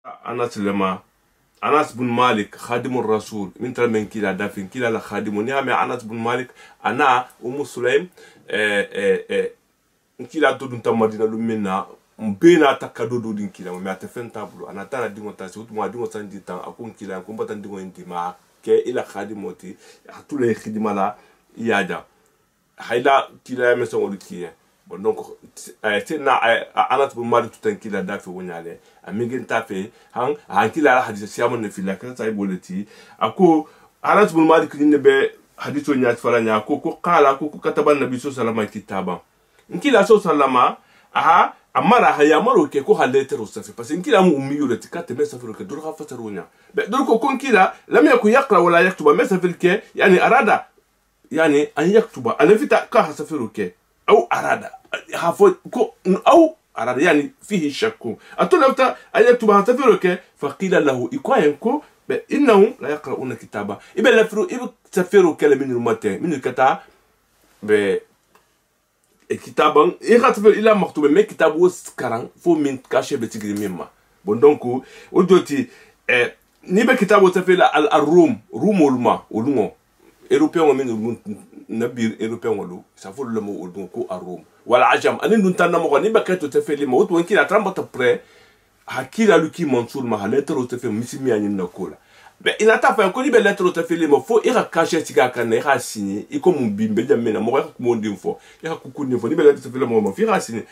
Anas lema Anas bin Malik khadimur rasul min tra men kila dafin kila la khadimu ni ame Anas bin Malik ana Sulaim kila to dun ta Madina lu minna mbena takado do din kila me atafen tablo ana tana dingo ta se utuma dingo san di tan akun kila ko batan dingo intima ke ila khadimoti hatule khidimala yaja hayla kila me son odikiye bon donc na Anas bin Malik tutan kila dafi wonyale amigin tafe han kila la hadith siamon ne fila kan sai boleti ako Anas bin Malik ni be hadithu nyaat faranya ko qala ko kataba nabi sallallahu alaihi wasallam kitaba nkila sallallahu aha amara hayamaro ke ko halete rusafi parce nkila mu ummiyo tikate mesafir ke dur khafasarunya be dur ko nkila lam yakun yaqra wala yaktuba mesafir ke yani arada yani an yaktuba alafita ka hasafiru ke أو أراد أو أراد يعني فيه شك أتولفت أن يكتبها تفيرك فقيل له إكواينكو إنهم لا يقرؤون كتابا إبا لفرو إبا تفيرو كلا من المتين من الكتاب كتابا إيغا تفير إلا مكتوبة من كتاب وسكران فو من كاشي بتجري مما بندونكو ودوتي نيبا كتاب وتفير الروم روم ولما Européen min nabir Européen wolu ça faut le mot ko arom wala ajam anin dun tan mo ni bakato te feli mo to kila tramba ta pre hakila luki mansour ma lettre te fe misimi ani nakola be ina ta fa ko ni be lettre te feli mo fo ira cacher tiga kan ira signer e comme bimbe jamena mo ko mo ndim fo ira kukuni fo ni be lettre te feli mo fi ira signer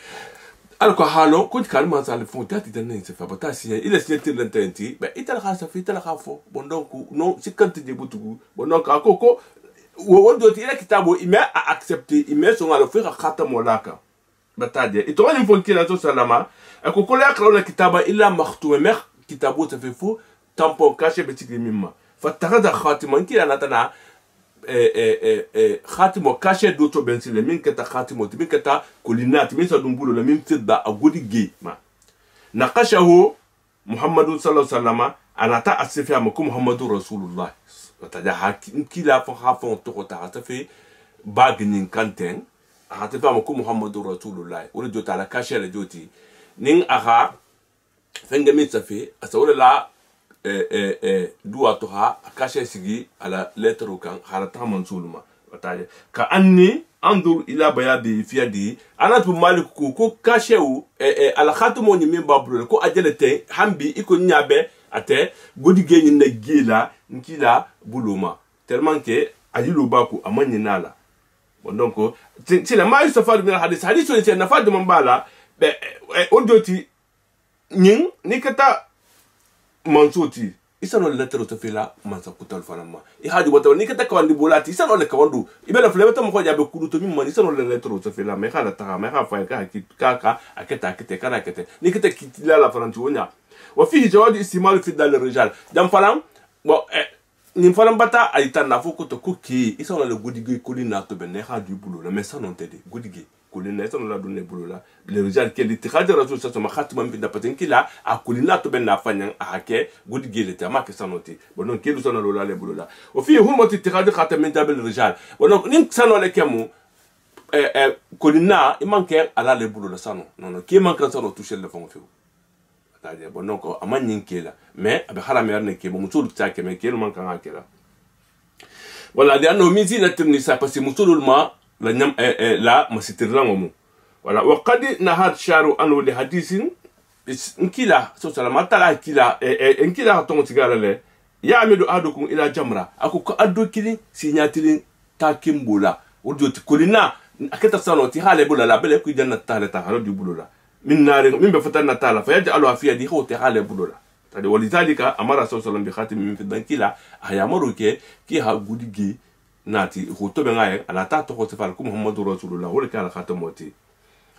alors que halo ko calme ça le fond tati dan se fa bata signer il est signé l'intenti be itala khasa fi itala khafo bon donc non si quand de butugu bon donc akoko wodo ti ila kitabo il m'a accepté il m'a son à le faire khata molaka batadia et toi il faut qu'il a tout salama akoko la kala kitaba illa makhtume mer kitabo ça fait faux tampon caché petit mimma fa tarada khatiman ki anatana khatimo caché d'autres ben le min kata khatimo min kata kulinat min sa dumbulo la min fidda agudi ge ma naqashahu muhammadu sallallahu alaihi wasallam anata asifa makum muhammadu rasulullah tata hakim kila fa hafon to ta ta fe bagnin kanten hata fa makum muhammadu rasulullah wala jota la caché la joti nin aha fenga min safi asawla la dua to ha caché sigi ala lettre kan harata mansuluma wataje ka anni andur ila bayadi fi yadi anat bu malik ko caché ou ala khatumo ni min babru ko ajelete hambi iko nyabe ate godi geni na gila nkila buluma tellement que ajilo baku amanyi nala bon donc ti la ma yusafar min hadith so ti na fadu mambala be odoti nyin nikata mansoti isano lettre to fela mansa kutal fanama I hadi wata nikata kawandi bolati isano le kawandu ibela flebata mo ko jabe kudu to min man isano le lettre to fela me khala ta me kha fa ka aketa kana akete nikata kitila la faranti wonya wa fihi jawad istimal fi dal rijal jam falam bon ni falam bata ayita na foko to kuki isano le godige kolina to be ne kha du boulot la mais ça non tede godige kolina isano la donne boulot la le rijal ke li tikhadi rasul sa ma khatima min da patin kila a kolina to be na fanyan a hake godige le tama ke sanoti bon non kelu sano la le boulot la wa fihi hurmati tikhadi khatam min dabel rijal bon donc nin sano le kemu kolina imanke ala le boulot la sano non ki manke sano toucher le fond feu bon donc amanyin kela mais abe harame yarne ke musul tsake me kelu man kan akela wala de anno mizi na tirni sa parce musulul ma la nyam la masitirla ngomu wala wa qad nahad sharu anu li hadithin nkila so salama tala kila nkila to tigala le ya'midu ahadukum ila jamra ako addo kili signatilin takimbola wodoti kolina aketa sanoti hale bola la bele ku janna tala ta halo di bulola من نار من بفتنا تعالى فيجعلها في يده وتعالى بدولا تدي ولذلك امر رسول الله بخاتم من في الدنكيلا هيامرك كي ها غوديغي ناتي خوتو بناي على تاتو خوتفالكم محمد رسول الله ولك على خاتموتي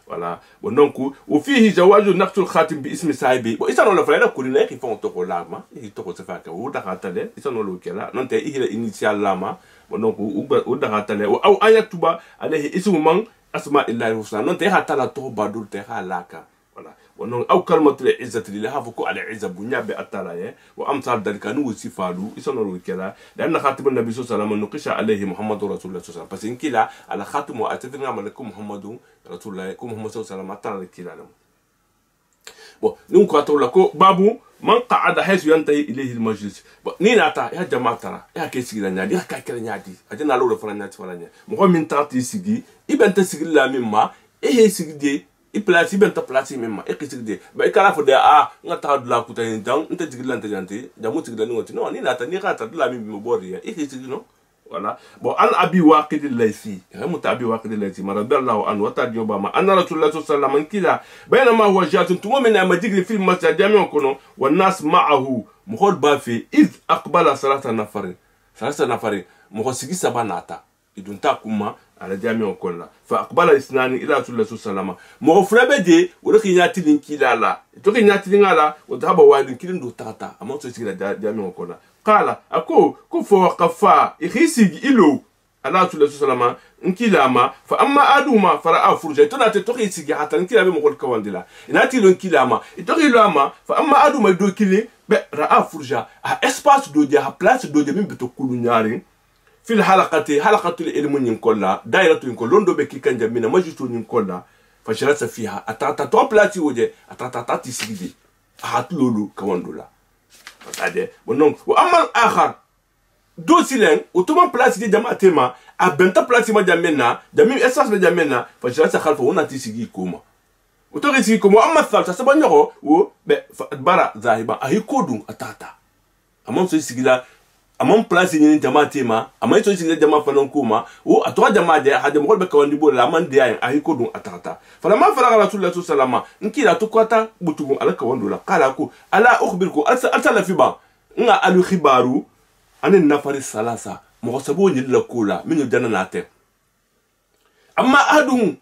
voilà donc وفيه جواز نقش الخاتم باسم صاحبه وإذا ولا فلا كلنا كيف فون لاما تو خوتفاك ودا خاتله إذا ولا كلا ننت إيه الانيشال لاما donc ودا خاتله او يكتب عليه اسم من asma illahi husna non te hata la to badul te halaka voilà wonon aw kalmatu izzati lillahi fuku ala izza bunya bi atala ye wa amsal dalika nu sifalu isono kala dan khatib an-nabi sallallahu alaihi wasallam nuqisha alayhi muhammadur rasulullah sallallahu alaihi wasallam parce que kila ala khatimu atafina malakum muhammadun rasulullah kum muhammad sallallahu alaihi wasallam atala kila bon nous ko to la ko babu man qa'ada haythu yantahi ilayhi al-majlis ni nata ya jama'a tara ya ke sigi la nyadi ya ka kala nyadi adina lo fara nyati fara nya mo min tati sigi ibenta sigi la mimma he sigi de i place ibenta place mimma ke sigi de ba ikala fo de nga ta la kuta ni jang nta sigi la nta janti jamu sigi la ni ngoti no ni nata ni ka ta la mimma bori ya ke sigi no voilà bon an abi waqid al-laythi ramu abi waqid al-laythi maradallahu an wa tajoba ma anna rasulullah sallallahu alaihi wasallam kila bainama huwa jatun tumumina majigri fi masjid jami'un kono wan nas ma'ahu mukhol bafi iz aqbala salata nafari mukho sigi sabanata idunta kuma ala jami'un kono fa aqbala isnani ila rasulullah sallallahu alaihi wasallam mukho frabeje wala kinyati linkila la to kinyati lingala wa dhaba wa linkilin do tata amma to sigi la jami'un kono قال أكو كفوا قفا يخيسي إلو الله صلى الله عليه وسلم انكلاما فأما أدوما فرأى فرجة تناتي تقي سيجي حتى انكلا بمقول كوان دلا ناتي لو انكلاما يتقي لما فأما أدوما يدو كلي رأى فرجة اسباس دوديا بلاس دوديا من بتقولوا نيارين في حلقة العلم ينكولا دائرة ينكول لوندو بكي كان جمينا مجلسو ينكولا فشرس فيها أتاتا تو بلاتي وجه أتاتا تسيجي أحطلولو كوان دولا bon wa amal akhar do silen automa place de jama tema a benta place ma jamena jamim essence be jamena fa jara sa khalfa wona tisigi kuma otori sigi kuma amma thal sa banyo wo be bara zahiba ahi kodun atata amon so sigila amon place ni jama tema amon so sigila jama fanon kuma wo atwa jama de hade mo be kawandi bo la man de ayi ahi kodun atata fala ma fala rasulullah sallallahu alaihi wasallam nkila to kwata butugo alaka wandola kala ko ala ukhbirku asala fi ba nga alu khibaru anin nafari salasa mo sabo ni la kula min dana nate amma adun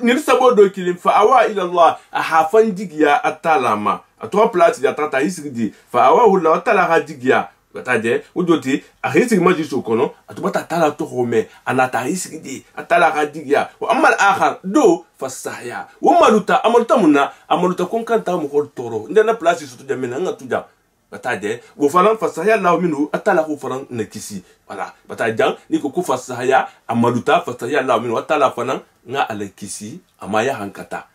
ni sabo do kilim fa awa ila allah ahafan digiya atalama atwa plate ya tata isigi fa awa hulla atala digiya bataje udoti ahisi majisu kono atubata tala to home anata isigi atala digiya wa amma al-akhar do fasahya wa maluta amaluta munna amaluta kon kanta mo ko toro ndana place sutu jamena nga tuja bataje wo faran fasahya law minu atala ko faran nakisi wala batajan ni ko fasahya amaluta fasahya law minu atala fanan nga alakisi amaya hankata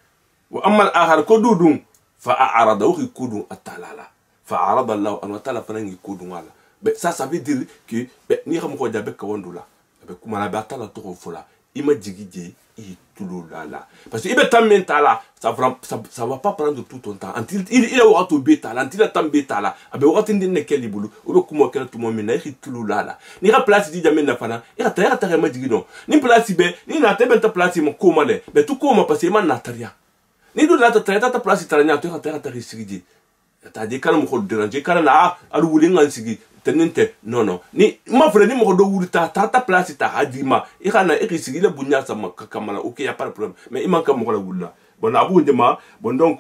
wa amma al-akhar ko dudun fa a'rada wa kudun atalala فعرض الله أن وتعالى فنان يكون على ça veut dire que ni xam ko jabe ka wondula be kuma la batala to fola ima jigije i tulula la parce que ibe mentala ça va pas prendre tout ton temps il a wato betala antil tam betala abe wato ndine kelibulu obe kuma kala tout moment na i tulula la ni ra place di jamena fana ira ta ma jigino ni place be ni na tebe ta place mo kuma le be tout kuma parce que man nataria ni do la ta place taranya to ta risigi ta di kana mo ko déranger kana na alu wuli ngan sigi teninte non ni ma frère ni mo do wuri ta place ta hadima i kana i sigi le bunya sama kamala OK y a pas de problème mais il manque mo ko la wulla bon abu ndema bon donc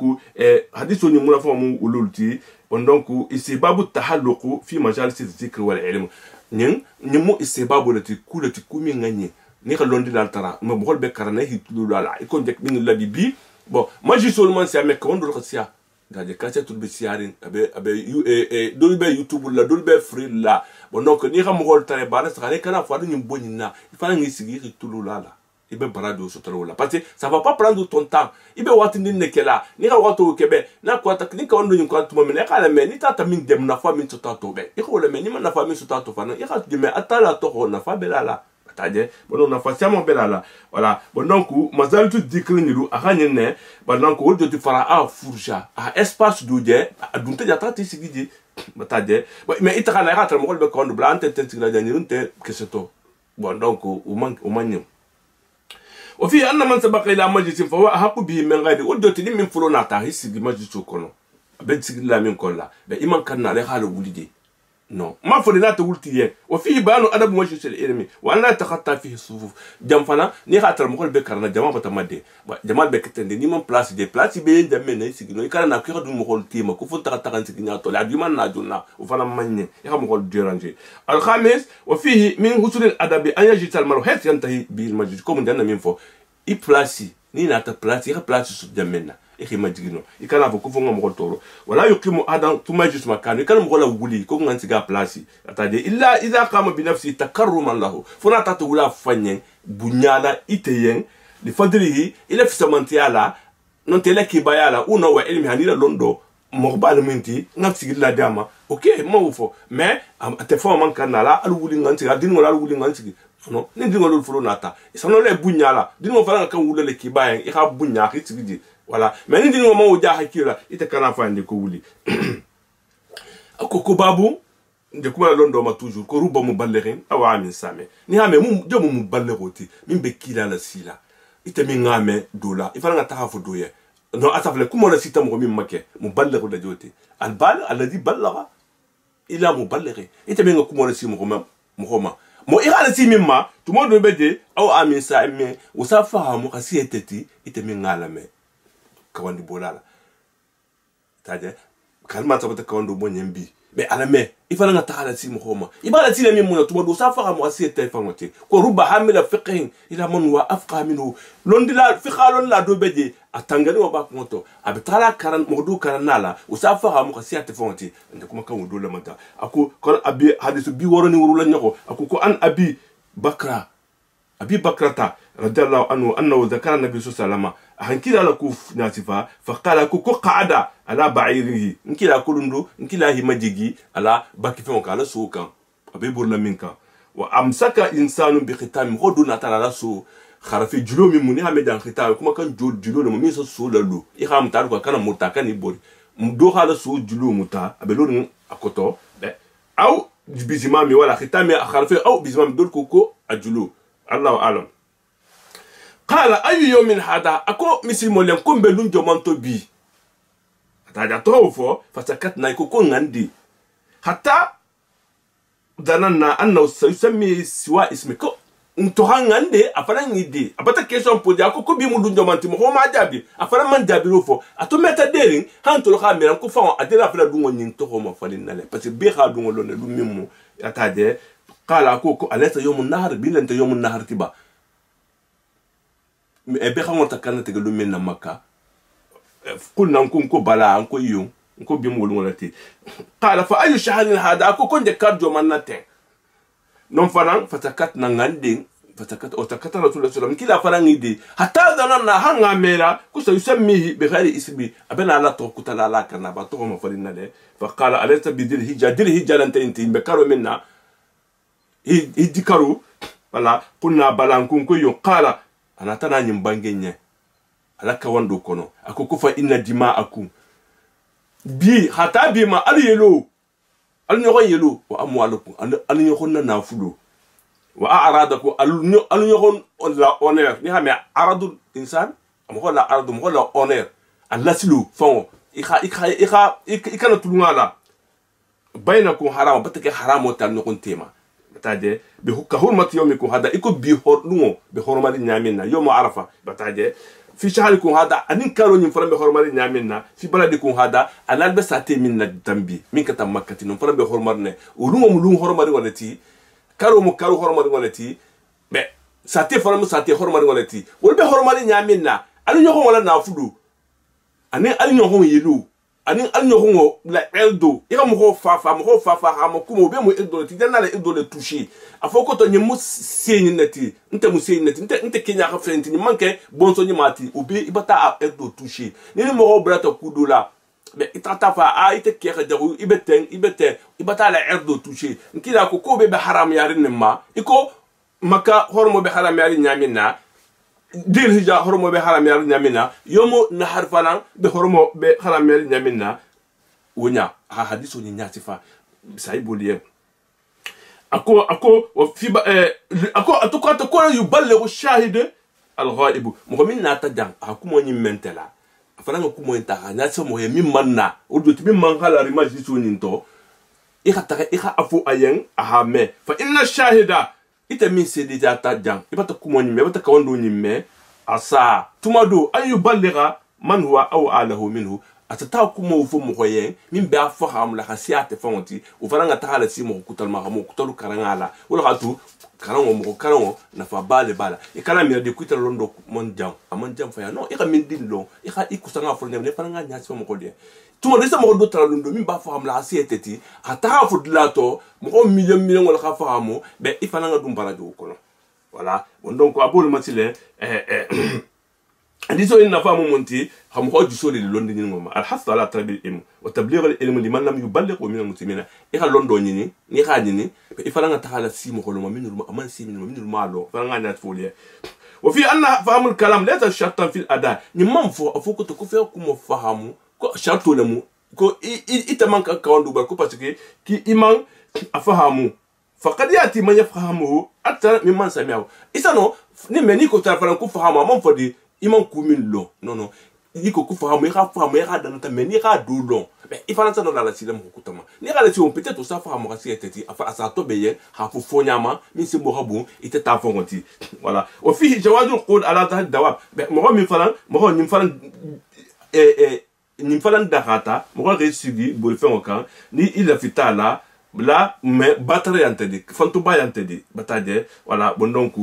hadithu ni mula famu ululti bon donc isibabu tahalluqu fi majalis dhikr wal ilm nin mo isibabu lati kulati kumi ngani ni ka londi dal tara mo bol be karana hitulu la ko dek min la bibi bon moi je seulement c'est avec on do sia gade kasse tout be siarin abe dolbe youtube la dolbe free la bon donc ni xam hol tare bala sa ne kana fa ñu bonina il faut ngi sigi tulu la ibe barado so taro la parce que ça va pas prendre ton temps ibe wati ni nekela ni ka wato kebe na ko technique on ñu ko tuma me kala me ni tata min dem na fa min so tato be i ko le me ni na fa min so tato fa na i ka me atala to ko na fa belala bon on a facilement belala voilà bon donc mazal tu dikri nilu akanye ne bon donc o de fara a furja a espace douje adunte jata ti sigidi bataje mais itaka na ratra mo be ko bla ante tentigla janirunte keseto bon donc o manyo o fi anna man sabaqa ila majlis fa huwa haqu bi min ghadi o de ti min fulona ta hisigi majlis kono be sigidi la min kolla be iman kanna le halu wulide non ما فرينات ولتيه وفيه بانو ادب مجلس العلم وان لا يتخطى فيه الصفوف جنفنا ني خاطر مخول بكرنا جماعه بتمدي جماعه بكتندي ني من بلاص دي بلاص بي دمنا سيغنو يكرنا كيرو دو مخول تيما كفو تخطى سيغنا تو لا ديما ناجونا وفنا ماني يا مخول ديرانجي الخامس وفيه من حصول الادب ان يجلس المرء حتى ينتهي بالمجلس كوم دنا من فو اي بلاصي ني ناتا بلاصي يا بلاصي دمنا ikima jigino ikana fo kufunga mo toro wala yuqimu adan tumajis makani kan mo la wuli ko nganti ga place atade illa idha qama bi nafsi takarruman lahu funa tatu wala fanyen bunyala iteyen li fadrihi ila fi samantiala non tele ki bayala uno wa ilmi hanila londo morbal minti ngam sigil la dama ok mo fo mais te fo man kanala al wuli nganti al dingo al wuli nganti no ni dingo lol fulo nata isano le bunyala dingo fara kan wula le kibayen I ha bunya ki sigidi voilà mais ni dingo mo ja hakira ite kana fa ndi ko wuli ko babu de kuma londo ma toujours ko ruba muballighin aw amin same ni ha me mu jomu muballighoti min be kila la sila ite min ngame dola ifara ngata ha fu doye no asafle kuma la sita mo min make muballigh da joti al bal alladhi ballagha ila muballighi ite min kuma la sima mo ira la simima to mo do bede aw amin same usafa mo kasi eteti ite min ngala me kawandi bolala taje kalma tabata kawando mo nyembi mais ala me ifala nga taala si mo khoma ibala ti mi mo to do safa mo asiyete fangote ko ruba hamila fiqhin ila man wa afqa minhu londila fiqhalon la do beje atangani wa ba konto abitala karan mo do karanala usafa mo asiyete fangote nde kuma kan do la mata ako kon abi hadisu bi woroni wurula nyako ako ko an abi bakrata radiyallahu anhu annahu dhakara nabi sallallahu alaihi wasallam hankila la kuf nasifa faqala ko qa'ada ala ba'irihi nkila kulundu nkila himajigi ala bakifon kala sukan abe burla minka wa amsaka insanu bi khitam khoduna tala su kharafi julo mi muni hamedan khitam kuma kan julo le mi so lalu I kham tar ko kana mutaka ni bori mdo khala su julo muta abe lolu akoto be aw bizima mi wala khitam kharafi aw bizima dol koko ajulo Allahu alam قال أي يوم هذا أكو مثل مولين كم بلون جمان تبي هذا توفو فسكتنا يكون عندي حتى ظننا أنه سيسمي سواء اسمك نتوهان عندي أفران يدي أبدا كيسون بودي أكو كبي مولون جمان تي مهو ما جابي أفران من جابي روفو أتو متى ديرين هانتو لخا ميران كو فاون أدير أفران دونغو نينتوهو ما فالين نالي بس بيخا دونغو لون لون ميمو يتاجي قال أكو أليس يوم النهر بيلا انت يوم النهر تبا ebe xamon takana te gelu men na makka kul nan ko bala ko yum ko bi mo wala ti qala fa ayu shahrin hada ko konde karjo man naten non fanan fatakat na nganding fatakat o takata rasulullah sallallahu kila fanan idi hatta danana hanga mera ko sa yusammihi bi ghairi ismi abana la to kutala la kana ba to ma farinna de fa qala alaysa bi dil hijja lan tanti be karo minna hidikaru wala kunna balankun ko yo qala anatana nyimbangenye alaka wando kono akokufa inna dima'akum bi hata bi ma al yelo al nyogon yelo wa amwalukum al nyogon na nafulo wa a'radakum al nyogon la honneur ni hame aradul insan am ko la aradu mo la honneur alasilu fon ikana tulungala bainakum haram batake haramo tan nokon tema bataje bi hurmati yawmikum hada iko bi horlumo bi hormari nyamina yawm arafa bataje fi shahrikum hada anin karo nyim farambe hormari nyamina fi baladikum hada anal be sate minna dambi min kata makkati non farambe hormarne ulumo mulum hormari walati karo mo karo hormari walati be sate farambe sate hormari walati wolbe hormari nyamina anu nyoko wala nafudu anin anu nyoko yelu ani alnyohongo la eldo ira mo fafa ha mo kumo be mo eldo ti dana la eldo le toucher afoko to nyemu senyi neti nte mu senyi neti nte kenya ka frenti ni manke bonso ni mati obe ibata a eldo toucher ni mo brata kudola be itata fa a ite kere jaru ibeten ibata la eldo toucher nkila ko be haram yarin ma iko maka hormo be haram yarin nyamina dil hija horomo be haram yar nyamina yomo na harfanan be horomo be haram yar nyamina wonya ha hadiso ni nyatifa sai boliye ako wa fi ako atoko yuballighu shahid al-ghaib mo min na tajan akumo nyi mentela afana ko mo inta na so mo yemi manna odo tibi man hala rimaji so nyinto ikha afu ayen ahame fa inna shahida ita min sedi jata jang ibata kumoni me ibata kawando nyimme asa tumado ayu balligha man huwa aw alahu minhu atata kumo ufo mo hoyen min be afaham la khasiate fonti ufaranga tahala si mo kutal ma mo kutalu karangala wala khatu karango na fa bale bala ikala mi de kutal londo mon jam amon jam fa ya no ika min din lo ika ikusanga fo ne faranga nyasi mo ko de tuma de sa mo do taralondo min ba faham la khasiate ti ata fu dilato mo million wala khafahamo be ifananga dum barajo kono voilà bon donc abul matile حديثه إن فهم منتي هم خرج سوري لندن ينوما الحث على طلب العلم وتبليغ العلم لمن لم يبلغ من المسلمين إيه لندن يني نيخاني إفلان تعالى سيم خلوا من الأمان سيم من المالو فلان نتفوليه وفي أن فهم الكلام ليس شرطا في الأداء نمام فوق تكفيه كم فهمه شرط لهم كو إتمان كاوندو بركو باسكي كي إيمان أفهمه فقد يأتي من يفهمه أكثر ممن سمعه إسانو نمني كو تعرفان كو فهمه من فدي إيمان كومين لو نو يكو كو فهمه يخا دانتا مني يخا دولون إفلان سانو لا سيلم كوتما ني غالي سي peut-être ça fahamo kasi eteti afa asa to beye ha fu fonyama min si mo habu ite ta fongonti voilà وفيه جواز القول على ظهر الدواب mo min falan mo nim falan ni falan dakata mo resigi bol fen kan ni il fitala la mais batterie antedi fanto ba antedi bataje voilà bon donc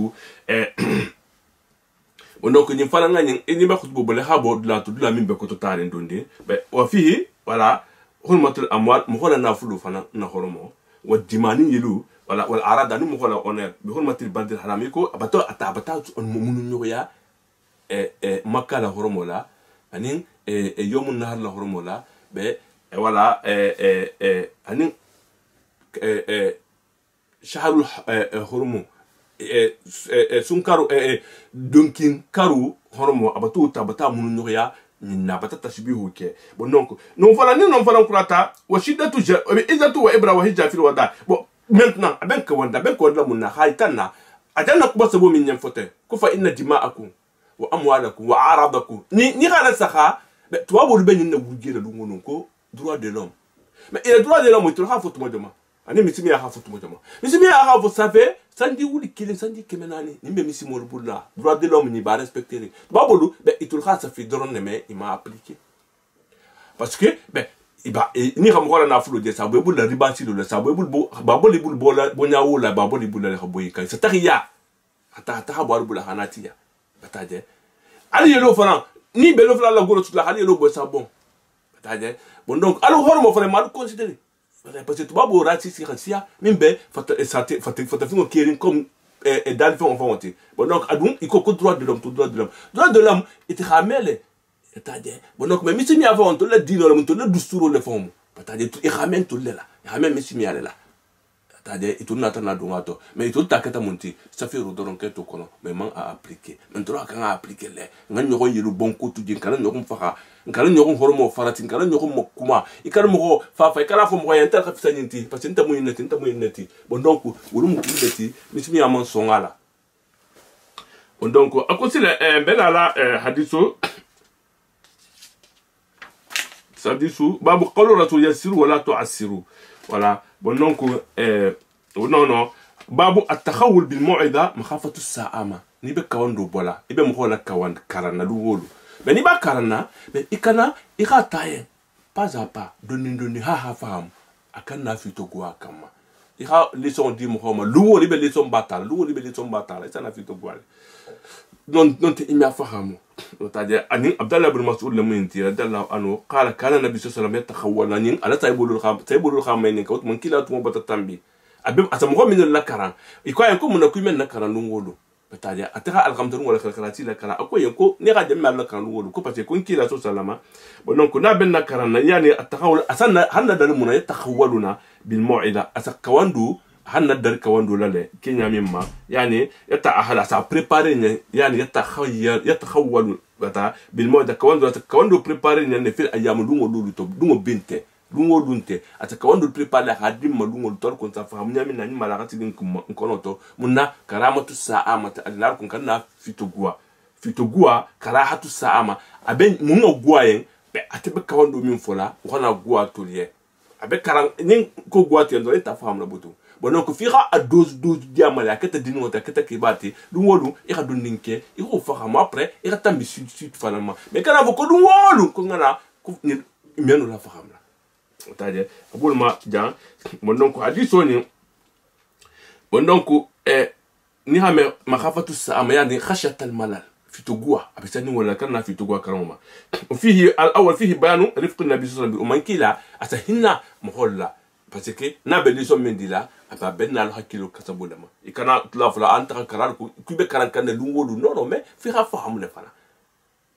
donc ni falan ngani ni ba khutbu bol habo la to la min be ko to tare ndondi be wa fihi voilà hurmatul amwal mo hola na fulu fana na horomo wa dimani yilu wala wal arada ni mo hola oner bi hurmatil badil haram ko abato atabata on munu nyoya makka la horomo la anin yomun nahar la horomo la be wala anin shahrul horomo sunkaru donkin karu horomo abato tabata munu nyoya na bata tashbihu ke bon donc non fala kurata wa shiddatu izatu wa ibra wa hijja fil wada bon maintenant abenka wanda munna haytana ajanna ku basabo min nyam fote ku fa inna dima'akum wa amwalakum wa aradakum ni khala sakha to bo ben na wurgera du ngonon ko droit de l'homme mais il droit de l'homme to ha foto modema ani mitimi ya ha foto modema mitimi ya ha foto safe sandi wuli kilin sandi kemenani nimbe misi mo bulla droit de l'homme ni ba respecter babolu be itul khasa fi doron ne mais il m'a appliqué parce que ben ni xam ko na fulo de sa bo bulla riba ci le sa bo bul baboli bul bola bonyawo la baboli bulla le boy kay sa taxiya ata habar bulla hanatiya bataje ali yelo fana ni belo fala la golo toute la ali yelo bo sa bon bataje bon donc alors hormo vraiment considérer parce que tu vas boire si racia même ben faut faire kirin comme dans le fond on va monter bon donc adun il faut droit de l'homme tout droit de l'homme il te ramène c'est-à-dire bon donc mais si mi avant on te le dit non on te le dusturo le fond c'est-à-dire il ramène tout là il ramène si mi allait là c'est-à-dire il tourne à ton adorato mais il tourne ta kata monter ça fait rodoron que to kono mais man a appliquer maintenant quand a appliquer les ngan ñoko yilu bon ko tu din kana ñoko faxa ngala ñoko horomo farati ngala ñoko mokuma ikara mo fa ikara fo mo yenta ka fisa ñinti parce que nta mo neti bon donc wolu mu kuleti misimi amon songala bon donc akosi le belala hadiso sadisu babu qawlu rasul yasiru wala tu'assiru voilà bon donc non babu at-takhawul bil mau'ida makhafatu as-sa'ama ni be kawando bola ibe mo hola kawand karana du wolu mais ni ba karana mais ikana ikataye pas à pas doni ha faham akan na fito gwa kama ika leçon di mo homa lu wolu be leçon batala ça na fito gwa non te imya fahamu c'est-à-dire ani Abdallah ibn Mas'ud lamunti radallahu anhu qala kana nabi sallallahu alayhi wasallam yatakhawwala nin ala taybulul khamaini ko mon kila to bata tambi abim asamo min la karan iko yanko mun ko men na karan ngolo c'est-à-dire ataka alqamtu wala khalati la karan ko yanko ni ga jamma la karan ngolo ko parce que kun kila sallallahu bon donc na ben na karan yani atakhawul asanna hanna dal mun yatakhawwaluna bil mau'ida asakawandu hanna dar kawandu lale kenya mimma yani yata ahala sa préparer yani yatakhawwalu bata bil mau'ida kawandu préparer ne fil ayam lungo lulu to lungo binte lungo lunte ata kawandu préparer hadim ma lungo tor kon sa fam nyami nani mala gati din kono to munna karamatu sa'amata allah kun kana fitogua karahatu sa'ama aben munga guayen be atebe kawandu min fola wana gua tolier abe karang nin ko gua ti ndo ta fam la butu bon donc fira a dose diamala akata dinu ta akata kibati lungo ira dundinke iro fahama après ira tambi sud finalement mais kana vo ko lungo ko ngana ko ni menu la fahama c'est-à-dire abulma jan bon donc hadiso ni bon donc ni hame makhafatu sa'ama yani khashyat al-malal في تجوا أبسني ولا كنا في تجوا كرامة وفيه الأول فيه بيان رفق النبي صلى الله عليه وسلم ومن كلا أتهنا مهلا parce que na beliso mendila aba benna la hakilo kasabula ma ikana tla fula anta karar ku be karan kan lungo lu non mais fi ha faham le fala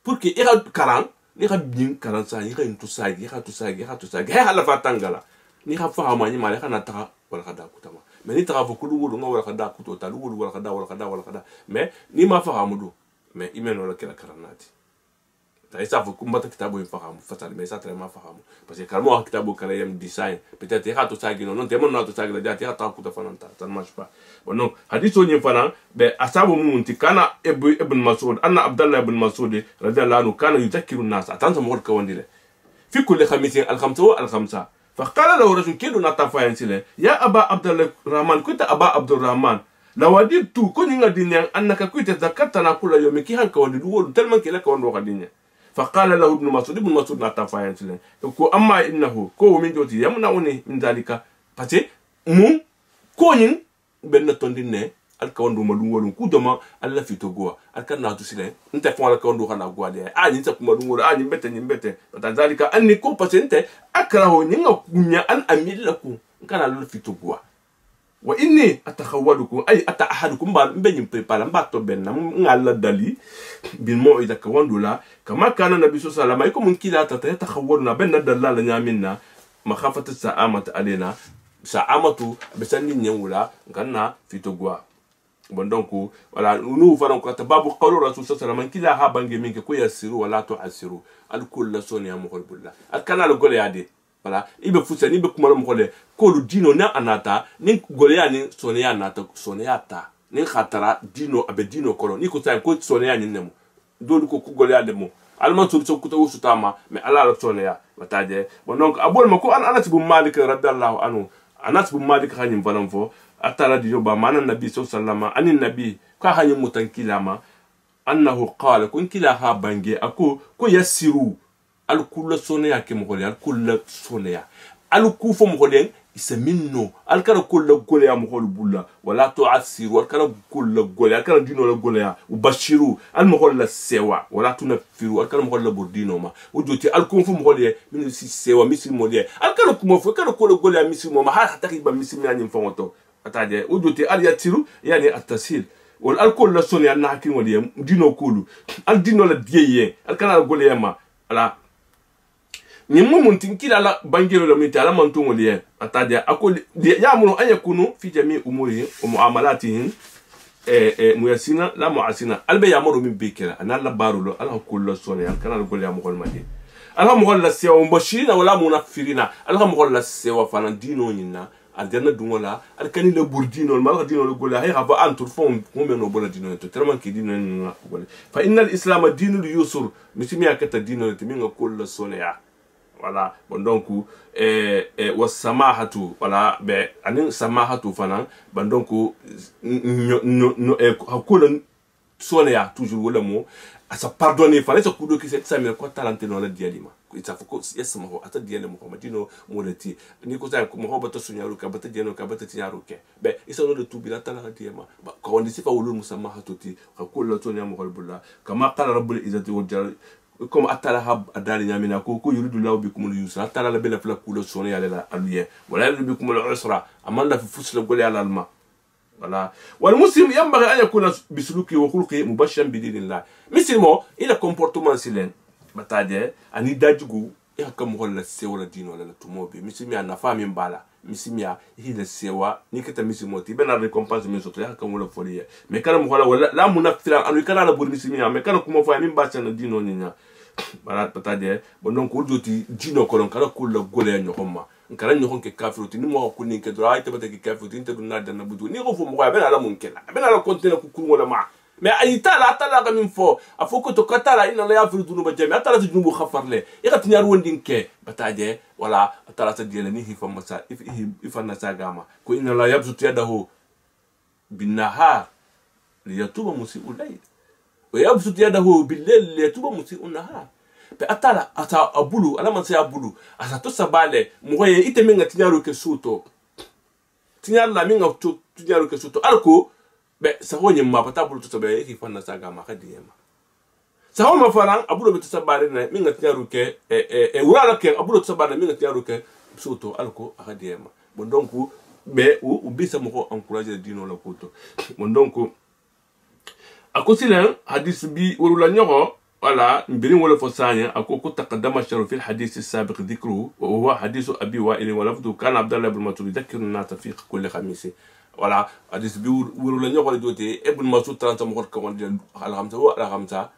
pour que ira karan ni ka bin karan sa ni ka intu sagi ha hala fatangala ni ka fa ma ni male kana ta wala kada kutama mais ni ta fa kulu wulu ngawala kada kuto ta wulu wala kada mais ni ma fa hamudu mais imeno la kala karanati ta isa fa kumbata kitabu fahamu fatali mais ça très ma fahamu parce que kalmo kitabu kala yam design peut-être ha to sagi non temo na to sagi la jati ha ta kuta fananta ça ne marche pas bon donc hadithu ni fana be asabu munti kana ibn mas'ud anna abdullah ibn mas'ud radiyallahu anhu kana yudhakkiru an-nas atanza mo ko wandile fi kulli khamisin al-khamsa wa al-khamsa فقال له رجل كيدو نتفاين سيله يا أبا عبد الرحمن كنت أبا عبد الرحمن لو وديت كوني غادينيا أنك كنت ذكرتنا كل يوم كي هنك ودي دول تلمن كي لك وندو غادينيا فقال له ابن مسعود نتفاين سيله كو أما إنه كو من جوتي يمنعوني من ذلك باتي مو كوني بن توندينه alkawandu malungolun kudoma alla fitogoa alkanna tusile nte fon alkawandu kana gwade ni nta kuma dungolo ni mbete tadalika anni ko patente akrahu ninga kunya an amillaku kana lu fitogoa wa inni atakhawalukum ay atahadukum ba mbenyi prepara mbato benna ngalla dali bil mau'ida kawandu la kama kana nabi sallallahu alaihi wasallam ikum kila takhawaluna benna dalala nyaminna makhafatu sa'amata alena sa'amatu besani nyewula nganna fitogoa bon donc voilà nous faisons que babu qawlu rasul sallallahu alaihi wasallam kila ha bangi minke ko yasiru wala tu'asiru al kull soni amul billah al kanal gole yade voilà ibe fusa ni be kuma mo gole ko lu dino na anata ni gole ya ni soni ya nata soni ya ta ni khatara dino abe dino kolo ni ko tay ko soni ya ni nemo do ko ku gole ya demo alman so ko to sutama mais ala la soni ya bataje bon donc abol mako an anas bu malik radiyallahu anhu anas bu malik khanyim valam fo atala di yoba mana nabi sallallahu alaihi nabi ka hanyi mutankilama annahu qala kun kila ha bange ako ko yasiru al kullu sonya ke mo al kullu sonya al kufu mo holen isaminno al kala kullu golya mo hol bulla wala tu'asiru al kala kullu golya al kala dino la golya ubashiru al mo hol la sewa wala tunafiru al kala mo hol la burdino ma wujoti al kufu mo hol min si sewa misil mo de al kala kuma fo kala kullu golya misil mo ma ha takiba misil mi anyim fonto ataje ujuti al yatiru yani at-tasil wal alcool la soni al nakin wali dino kulu al dino la dieye al kana gole ma ala ni mumun tinkila la bangero la mita la mantu wali ataje akol ya munu ayakunu fi jami umuri wa muamalatihim muyasina la muasina albe ya muru min bikira ana la barulo al kullu soni al kana gole ya mugol madi al mugol la sewa mbashirina wala munafirina al mugol la sewa fana dino nyina aljanna dungola alkani le burdino mal dino le gola hay hava antur fon ko meno bola dino to tellement ki dino na gola fa innal islam dinul yusur misimi akata dino te minga kullu sonya voilà bon donc was samahatu voilà be anin samahatu fana bon donc hakula sonya toujours wala mo asa pardonner fallait se kudo ki ça me ko talante no la dialima ita foko yesma ho ata diale mo madino molati ni ko sa ko mo bata sunyaru ka bata diano ka bata tiyaru ke be isa no de tubila tala diema ko on disifa wulul musamma hatoti ka kullu tonya mo holbulla kama qala rabbul izzati wal jalal comme atala hab adali nyamina ko yuridu law bikum al yusra atala la bela fla kullu sonya la aluye wala yuridu bikum al usra amanda fi fusla gol ya alma voilà والمسلم ينبغي ان يكون بسلوكه وخلقه مبشرا بدين الله مسلمو الى comportement silen bataje ani dajugo e hakam holla sewla dino la tumobe misimia na fami mbala misimia hila sewa nikata misimo ti bena récompense mi soto hakam wala folie mais kana mo wala la munafira anu kana la bur misimia mais kana kuma fa mi mbasa na dino ninya bala bataje bon donc ojoti dino kolon kala kula gole nyokoma nkara nyokon ke kafiruti ni mo ko ni ke dra ay tabata ke kafiruti te duna dana budu ni ko fo mo bena la munkela bena la kontena ku kuru wala ma mais ayita la tala ga min fo afoko to katala ina la yafiru dunu ba jami atala dunu khafarle ikat nyar wondin ke bataje wala atala ta diele ni hifa masa ifa na sagama ko ina la yabsutu yadahu bin nahar li yatuba musi'ul layl wa yabsutu yadahu bil layl li yatuba musi'un nahar pe atala ata abulu ala man se abulu asa to sabale moye ite menga tinyaru ke suto tinyar la minga to tinyaru ke suto alko be sahonye ma pata bulu to sabe ki fanna saga ma kadiyema saho ma faran abulu be to sabale na minga tinyaru ke wala ke abulu to sabale minga tinyaru ke suto alko akadiyema bon donc be u bisa mo ko encourager dino la koto bon donc akosilen hadith bi wala nyoko ولا نبرين ولا فصانيا أكو تقدم الشر في الحديث السابق ذكره وهو حديث أبي وائل ولفظه كان عبد الله بن مسعود يذكر الناس في كل خميس ولا حديث بيقول لنا يقول دوتي ابن مسعود ترى مخور كمان على خمسة هو على خمسة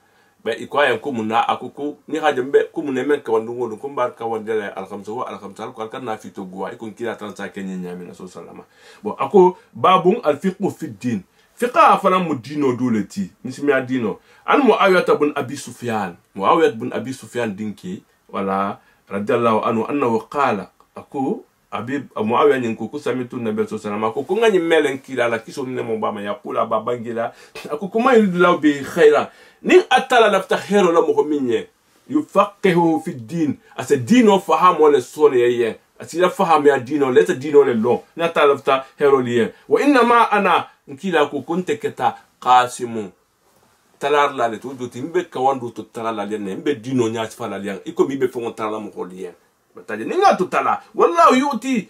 بإقوى يكون منا أكو نهاجم بكم نمن كمان نقول نكون بار كمان جل على خمسة هو على خمسة لو كان نافي تجوا يكون كذا ترى كنيا من رسول الله أكو باب الفقه في الدين فقه فلا مدينو دولتي نسمع دينو عن معاوية بن أبي سفيان معاوية بن أبي سفيان دينكي ولا رضي الله عنه أنه قال أكو أبي معاوية ينكو سمعت النبي صلى الله عليه وسلم أكو كنا يملن كلا لا كيسون نمبا يقول أبا بانجلا أكو كما يريد الله بخيرا نين أتلا لفتخير ولا مهمينه يفقهه في الدين أس الدين فهم ولا سوني أسير فهم يا دين ولا الدين ولا لون نتلا لفتخير ليه وإنما أنا nkila ko konte keta qasimu talar la le to do timbe kawandu to talar la ne mbe dino nya fa la lian iko mi be fon talar mo ko lien bataje ninga to tala wallahu yuti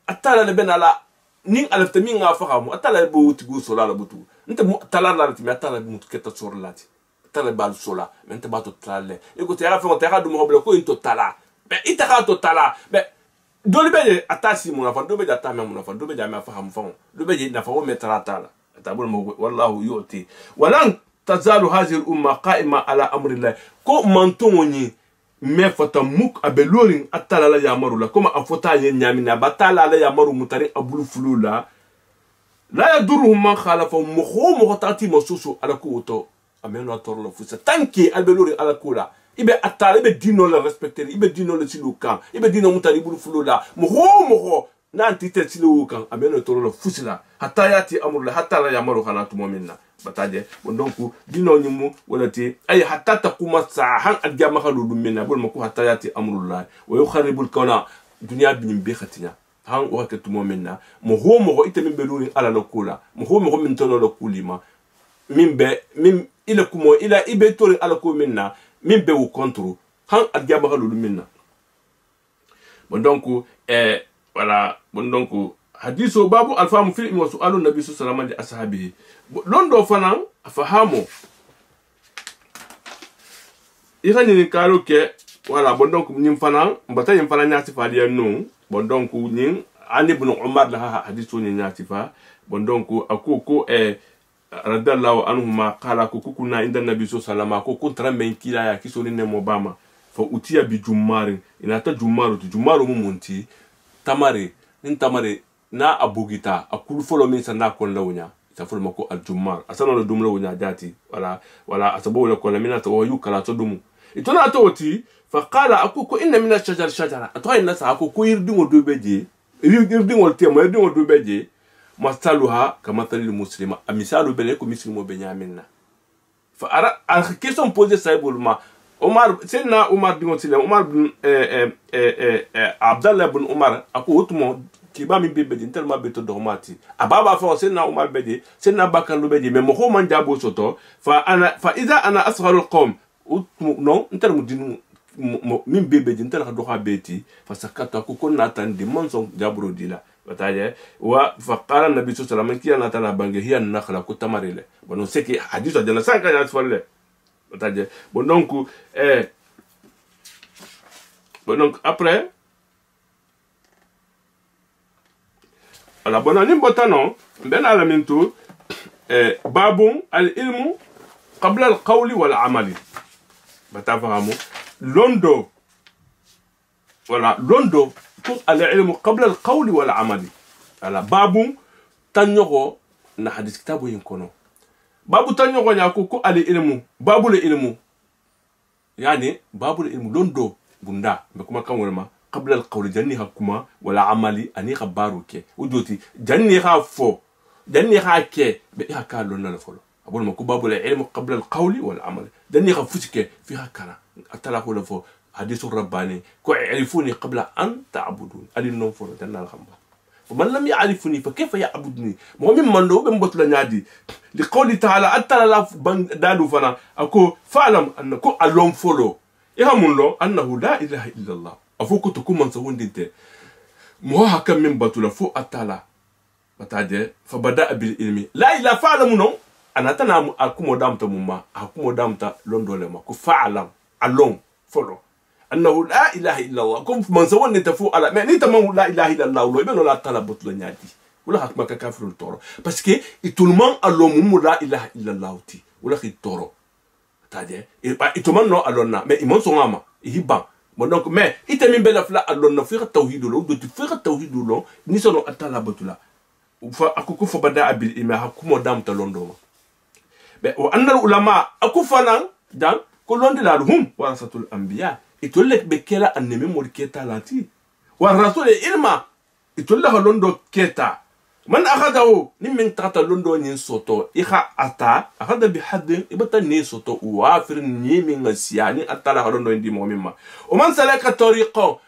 atala le benala ning alafta mi nga fahamu atala bo wuti go sola la butu nte talar la ti atala mu keta sor lati tala bal sola mente ba to talar iko te ra fon terra du mo bla ko into tala be itaka to tala be dole be atasi mun afan do be jata me mun afan do be jama faham fon do be na fa o metrata la tabul mo wallahu yuti walan tazalu hadhihi al-umma qa'ima ala amri Allah ko mantoni me fata muk abelorin atala la yamaru la koma afota yen nyamina batala la yamaru mutari abulu fulula la yaduruhum man khalafa mo tati masusu ala ko to ameno torlo fusa tanki abelorin ala kula ibe atala ibe dino le respecter ibe dino le silukan ibe dino mutari bulu fulula mo na antite silukan ameno torlo fusila hatta yati amrula hatta la yamaru khanatu mu'minna bataje donc dino nyimu wala ti ay hatta taquma sa'han aljama khalu minna bul mako hatta yati amrullah wa yukharibul kauna dunya bin bi khatina han wakatu mu'minna mo ite min beluni ala lokula mo min tono lokulima min ila kumo ila ibe tori ala ko minna min be wu kontro han aljama khalu minna bon donc voilà bon donc hadithu babu alfamu fil ilmi wa su'alu nabi sallallahu alaihi wasallam ashabihi londo fanan afahamo irani ni karo ke voilà bon donc nim fanan mbata nim fanan nyati fa dia non bon donc nin ani ibn umar la hadithu ni nyati fa bon donc akoko radallahu anhuma qala kukuna inda nabi sallallahu alaihi wasallam akoko trambe kila ya kisoni ne mobama fa utiya bi jummarin inata jummaru mumunti tamare intamare na abugita akulu folo min sanda kon lawnya taful mako aljumar asana no dum lawnya dati wala asabu la kon mina to yukala to dum itona to wati fa qala akuko inna min shajara atwa inna sa akuko yirdingo do beje yirdingo tema yirdingo do beje masaluha kama talil muslima amisalu bele ko muslimo be nyaminna fa ara al question posée saibulma Omar senna Omar dingo sile Omar bin Abdallah bin Omar ako utmo kiba mi bebe din tellement beto dormati ababa fa senna Omar bedi senna Bakar lu bedi mais mo ko man jabo soto fa iza ana asgharu alqawm utmo non ntel mu din min bebe din tel do ha beti fa sakata ko kon natandi monson jabro dila bataye wa fa qala nabi sallallahu alaihi wasallam kiyana tala bange hiya nakhla ko tamarile bono seki hadith de la sanka ya folle bataye bon donc après ala bona ni botano ben ala mintu babun al ilmu qabla al qawli wal amali batafahamu londo wala londo pour al ilmu qabla al qawli wal amali ala babun tanyogo na hadith kitabu yinkono babu tanyogo nyako ko al ilmu babul ilmu yani babul ilmu londo bunda be kuma kan wala قبل القول جني حكما ولا عملي اني خباروك ودوتي جني خافو جني حكي بها كالو نلفلو ابو المكباب العلم قبل القول والعمل جني خفوتك فيها كلام اتلاقوا لفو حديث الرباني كو يعرفوني قبل ان تعبدون ادي نوفر جنة الخمبا فمن لم يعرفني فكيف يعبدني مؤمن من لو بمبط لنادي لقول تعالى اتلا دادو فنا اكو فعلم انكو اللون فولو يهمون له انه لا اله الا الله afuko to kuma sawundinte mo haka min batula fu atala bataje fa bada bil ilmi la ila fa'lamu no anata na akumo damta mumma akumo damta londole ma ku fa'alam alon folo annahu la ilaha illa allah kum man sawon ni tafu ala mais ni tamam la ilaha illa allah lo ibn la talabut la nyadi wala hakma ka kafirul toro parce que itulman alon mum la ilaha illa allah ti wala khit toro tadé et ba ituman no alonna mais imon songama hiban bon donc mais itamin bela fla alonna fi tawhidul do tu fi tawhidul ni sono atalabatula fa akuku fo bada abil ima hakumo damta londo be wa annal ulama akufana dan ko londi la hum warasatul anbiya itollek be kela annemi mol keta lati wa rasul ilma itolla londo keta man akhadahu min tata londo ni soto ikha ata akhada bi hadd ibata ni soto wa fir ni min ngasiyani atala londo ndi momima o man salaka tariqa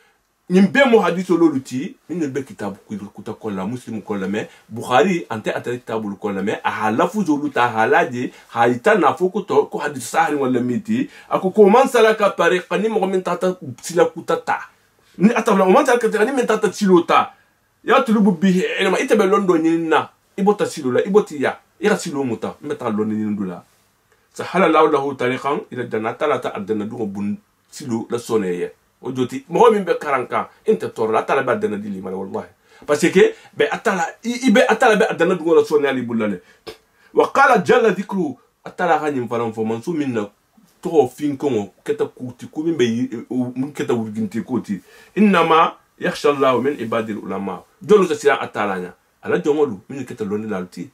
nimbe mo hadithu loluti min be kitab kuta kolla muslim kolla me bukhari ante atari kitabul kolla me ahalafu zuluta halaji haita na fukuto ko hadith sahri wala miti ako ko man salaka tariqa ni mo min tata sila kutata ni atabla o man salaka tariqa ni min tata silota ya tulubu bihi ilma itabe londo nyina ibota silula iboti ya ira silo muta meta londo nyindula sahala lahu tariqan ila jannata la ta'adana du bun silo la soneye ojoti mo min be karanka inte tor la tala badana dili mala wallahi parce que be atala ibe atala be adana du la soneye ali bulale wa qala jalla dhikru atala hanim faram fo mansu minna to fin ko keta kuti ko min be mun keta wurginti koti inma yakhsha Allah min ibadil ulama dolu sa sira atalanya ala jongolu min keta loni lalti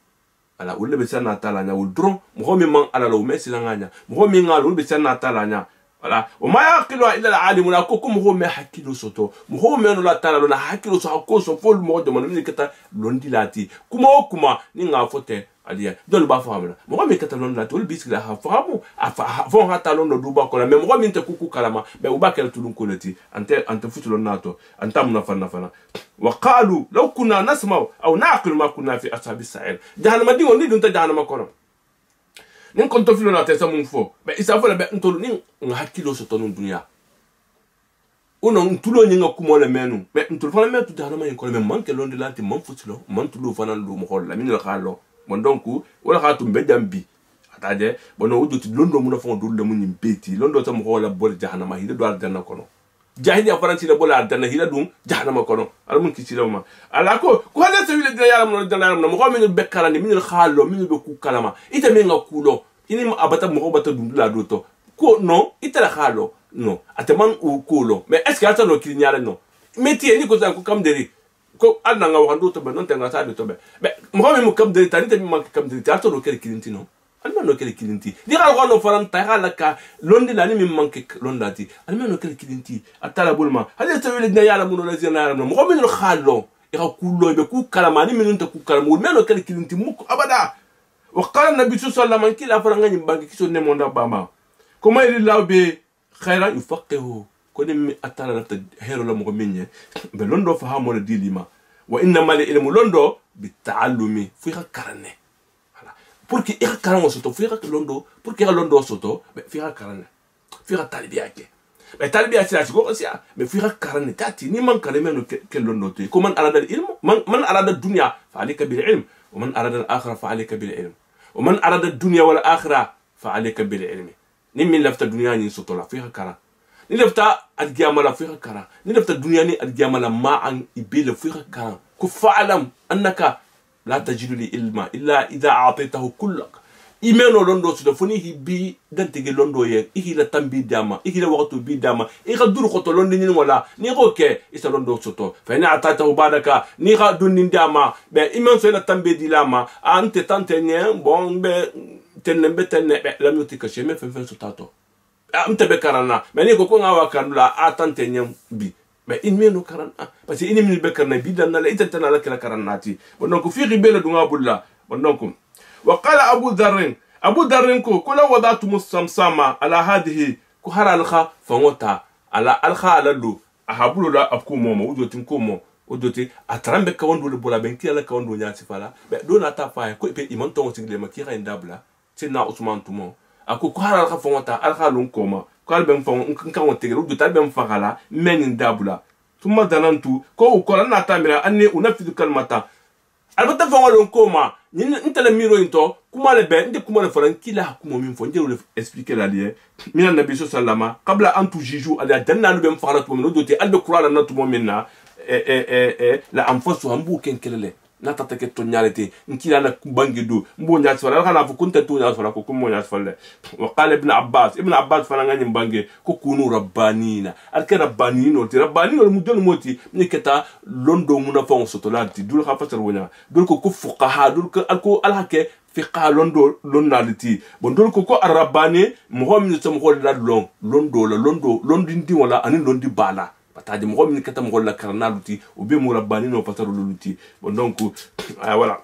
ala ulle be sana atalanya ul dron mo mi man ala lo mesi langanya mo mi ngal be sana atalanya wala o ma yaqilu illa al alim la ko mo me hakilu soto mo me no la tala lo na hakilu so ko so fol mo de man min keta londi lati kuma ni nga fote aliya dolu ba famla mo mi keta londi lati ul bisikla ha famu afa fon hata londo duba ko la me mo min te kuku kalama be ubakel tulun kolati ante futulo nato antam na fana وقالوا لو كنا نسمع او نعقل ما كنا في اصحاب السعير جهنم دي وني دون جهنم كورم نين كنت في لنا تسمون فو با اسافو لا بنتو نين هاكيلو سوتو الدنيا اونو نتولو نين كومو لا مينو مي نتول فانا ميتو جهنم ين كول مي مانكي لوندي لانتي مان فوتلو مان تولو فانا لو مو خول لا مين لا خالو مون دونكو ولا خاتو مبدام بي atade bono wuduti londo mu na fon do le mu nyim beti londo tam xola bol jahannama hida do aljanna kono jahili ya faransi le bola aljanna hida dum jahannama kono ala mun ki ci lawma ala ko hada sawile de yaram no dana yaram no mo min be kalani min xalo min be ku kalama ita min nga kulo ini mo abata mo bata dum la do to ko no ita la xalo no ataman u kulo mais est ce que ata no ki nyaala no métier ni ko tan ko kam deri ko adna nga waxando to be non te nga sa do to be mo min mo kam deri tan te mi man kam deri ta to do kel kilinti no alma no kele kilinti di gal gono faran ta hala ka londi la ni min manke londati alma no kele kilinti atala bulma hade tawile dina yala mun la zina yala mo min no khalo ira kullo be ku kalama ni min ta ku kalama men no kele kilinti muk abada wa qala nabi sallallahu alaihi wasallam kila faran ngani banki kiso ne monda bama ko may li law be khayra yufaqihu ko ni atala nafta hero la mo minye be londo fa ha mo dilima wa inna mal ilmu londo bitallumi fi karane porque ira karango soto fira londo porque ira londo soto be fira karane fira talbiya ke be talbiya sila ko sia be fira karane tati ni man kaleme no ke londo te ko man arada ilm man arada dunya fa alayka bil ilm wa man arada al akhirah fa alayka bil ilm wa man arada dunya wal akhirah fa alayka bil ilm ni min lafta dunya ni soto la fira kara ni lafta al qiyamah la fira kara ni lafta dunya ni al qiyamah la ma an ibil fira kara ku fa'alam annaka لا تجد لي علما إلا إذا أعطيته كلك إيمانو لوندو سلفوني هي بي دنتي لوندو يه إيه لا تنبي داما إيه لا وقت بي داما إيه دور خطو لوندو نين ولا نيغو كي إيه لوندو سوتو فإن أعطيته بعدك نيغا دون نين داما ب إيمان سو لا تنبي دي لاما أنت تانتني بون ب تنن بتن لم يتك شيء ما فين سوتاتو أنت بكرنا مني كوكو غاوا كانلا أتانتني بي mais in meno karan parce que in min be karna bidan la itanta la kala karanati donc fi ribela dunga bulla donc wa qala abu dharr ko kula wadatu musamsama ala hadhihi ko haral kha fawata ala al kha ala do ahabulu la abku momo ujotin ko mo ujoti atrambe ka wondo le bola ben kila ka wondo nyati fala be do na ta fa ko pe imon ton single ma kira indabla tina usman tumo ako ko haral kha fawata al kha lon koma kal ben fon kan won tegelu du tal ben fagala men dabula thumma danantu ko ko na tamira anni unafidu kalmata albata fon lon koma ni ntala miro into kuma le be nde kuma le faran kila kuma min fo ndelo expliquer la lié mina nabi sallama qabla an tujiju ala danna lu bem farat mo do te albe qur'an na to minna la anfasu hambu ken kelele na tatake to nyalete nkila na bangidu mbo nya sala kana fu kunta to nya sala ko kumo nya sala wa qala ibn abbas fana ngani mbange ko kunu rabbanina alka rabbanino ti rabbanino mu don moti ni keta londo muna fa soto lati dul kha fasar wonya dul ko fuqaha dul ko alko alhake fiqa londo lonnaliti bon dul ko arabani mo min to mo la londi wala ani londi bala patadi mo min kata mo la karnaluti o be mo rabbani no pasaru luluti bon donc voilà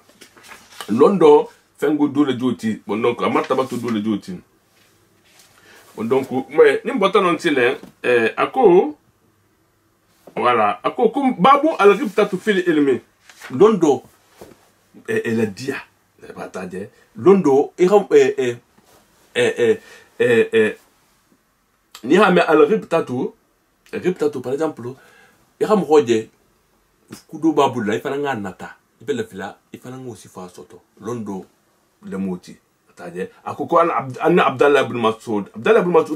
londo fengo dole joti bon donc amartaba to dole joti bon donc mais ni mbota non tile ako voilà ako kum babu al ghibtatu fil ilmi londo la dia patadi londo ni ha me al ghibtatu par exemple iham hoje kudo babula ifana nganata ibela fila ifana ngosi fa soto londo le moti taje akoko anna abdallah ibn mas'ud